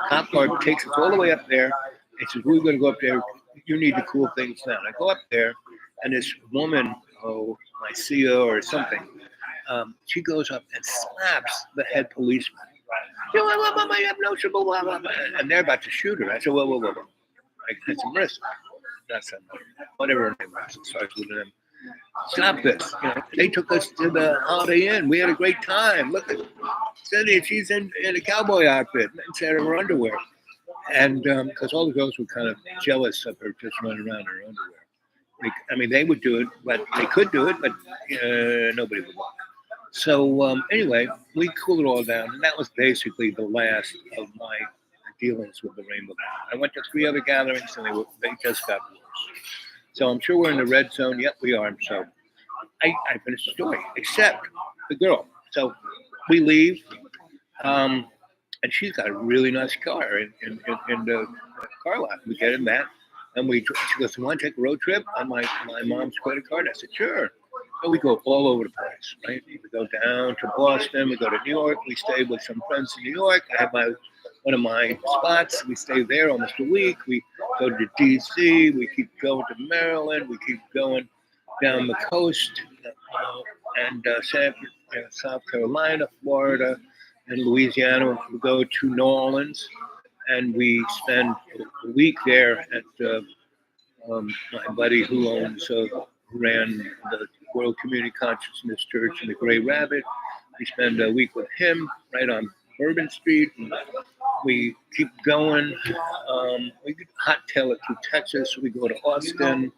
cop car takes us all the way up there. And says, we're going to go up there. You need to cool things down. I go up there, and this woman, Mycia or something, she goes up and slaps the head policeman. I have no trouble, blah, blah, blah. And they're about to shoot her. I said, whoa. I had some risk. That's whatever her name was. It starts with them. Stop this. They took us to the Holiday Inn. We had a great time. Look at Cindy. She's in a cowboy outfit instead of her underwear. And because all the girls were kind of jealous of her just running around in her underwear. They would do it, but they could do it, but nobody would walk. So anyway, we cooled it all down, and that was basically the last of my dealings with the Rainbow Band. I went to 3 other gatherings, and they just got worse. So I'm sure we're in the red zone. Yep, we are. So I finished the story, except the girl. So we leave, and she's got a really nice car in the car lot. We get in that, and she goes, "You want to take a road trip on my mom's credit card?" I said, "Sure." So we go all over the place, right? We go down to Boston. We go to New York. We stay with some friends in New York. I have one of my spots. We stay there almost a week. We go to D.C. We keep going to Maryland. We keep going down the coast and South Carolina, Florida, and Louisiana. We go to New Orleans, and we spend a week there at my buddy who ran the World Community Consciousness Church in the Gray Rabbit. We spend a week with him right on Bourbon Street. And we keep going. We hot-tail it through Texas. We go to Austin,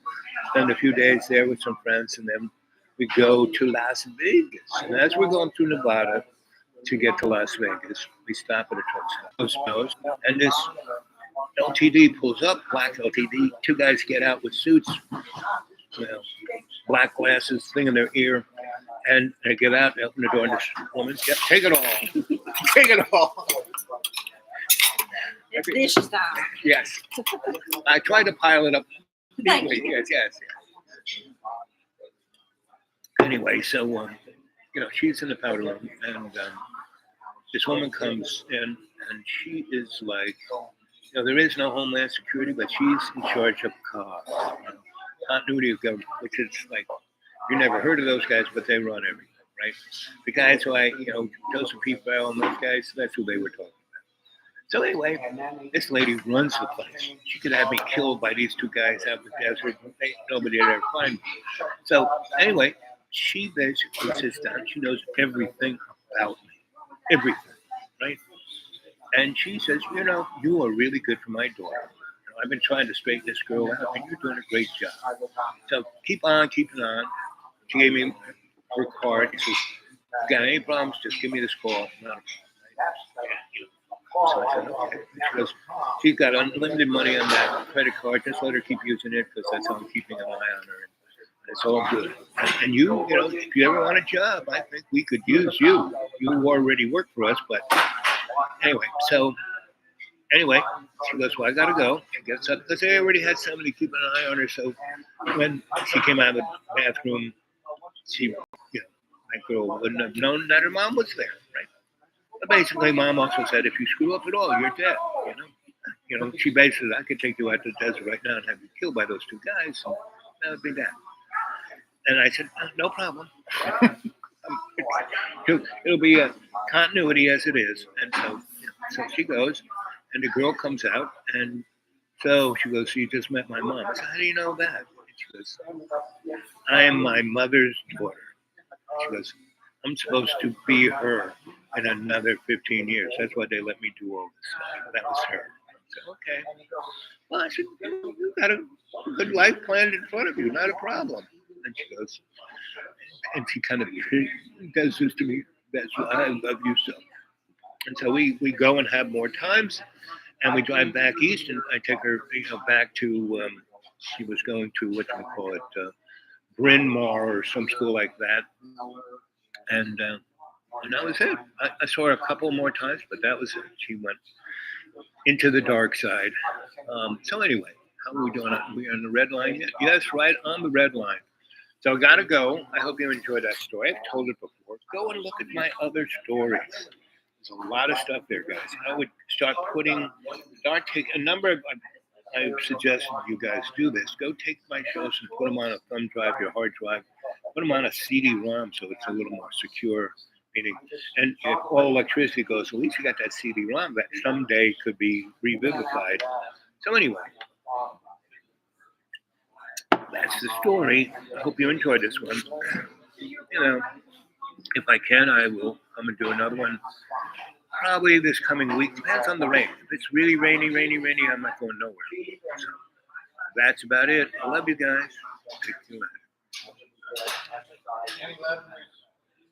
spend a few days there with some friends, and then we go to Las Vegas. And as we're going through Nevada to get to Las Vegas, we stop at a truck stop. And this LTD pulls up, black LTD. 2 guys get out with suits, black glasses, thing in their ear. And they get out, they open the door, and this woman, yep, take it all. Take it all. It's dish style. Yes. I tried to pile it up. Thank you. Yes. Anyway, so, she's in the powder room, and this woman comes in, and she is like, there is no Homeland Security, but she's in charge of continuity of government, which is like, you never heard of those guys, but they run everything, right? The guys who Joseph P. Farrell and those guys, that's who they were talking about. So anyway, this lady runs the place. She could have me killed by these 2 guys out in the desert. Nobody would ever find me. So anyway, she basically sits down. She knows everything about me. Everything, right? And she says, you are really good for my daughter. I've been trying to straighten this girl out, and you're doing a great job. So keep on keeping on. She gave me her card. She says, if you got any problems, just give me this call. Not a problem. So I said, okay. She goes, she's got unlimited money on that credit card. Just let her keep using it because that's how I'm keeping an eye on her. And it's all good. And you, if you ever want a job, I think we could use you. You already work for us, but anyway, she goes, well, I got to go. She gets up because they already had somebody keeping an eye on her. So when she came out of the bathroom, she, that girl wouldn't have known that her mom was there, right? But basically, mom also said, if you screw up at all, you're dead, she basically, I could take you out to the desert right now and have you killed by those two guys. So that would be that. And I said, no problem. It'll be a continuity as it is. And so she goes, and the girl comes out, and so she goes, so you just met my mom. I said, how do you know that? And she goes, I am my mother's daughter. She goes, I'm supposed to be her in another 15 years. That's why they let me do all this stuff. That was her. I said, okay. Well, I said, you got a good life planned in front of you, not a problem. And she goes, and she kind of does this to me. That's why I love you so. And so we go and have more times, and we drive back east, and I take her, back to. She was going to what do we call it, Bryn Mawr or some school like that, and that was it. I saw her a couple more times, but that was it. She went into the dark side. So anyway, how are we doing? Are we on the red line yet? Yes, right on the red line. So I gotta go. I hope you enjoyed that story. I've told it before. Go and look at my other stories. There's a lot of stuff there, guys. I would start taking a number of. I suggested you guys do this. Go take my shows and put them on a thumb drive, your hard drive. Put them on a CD-ROM so it's a little more secure. Meaning, and if all electricity goes, at least you got that CD-ROM that someday could be revivified. So anyway. That's the story. I hope you enjoyed this one. If I can, I will come and do another one probably this coming week. Depends on the rain. If it's really rainy, I'm not going nowhere. So that's about it. I love you guys. Take care.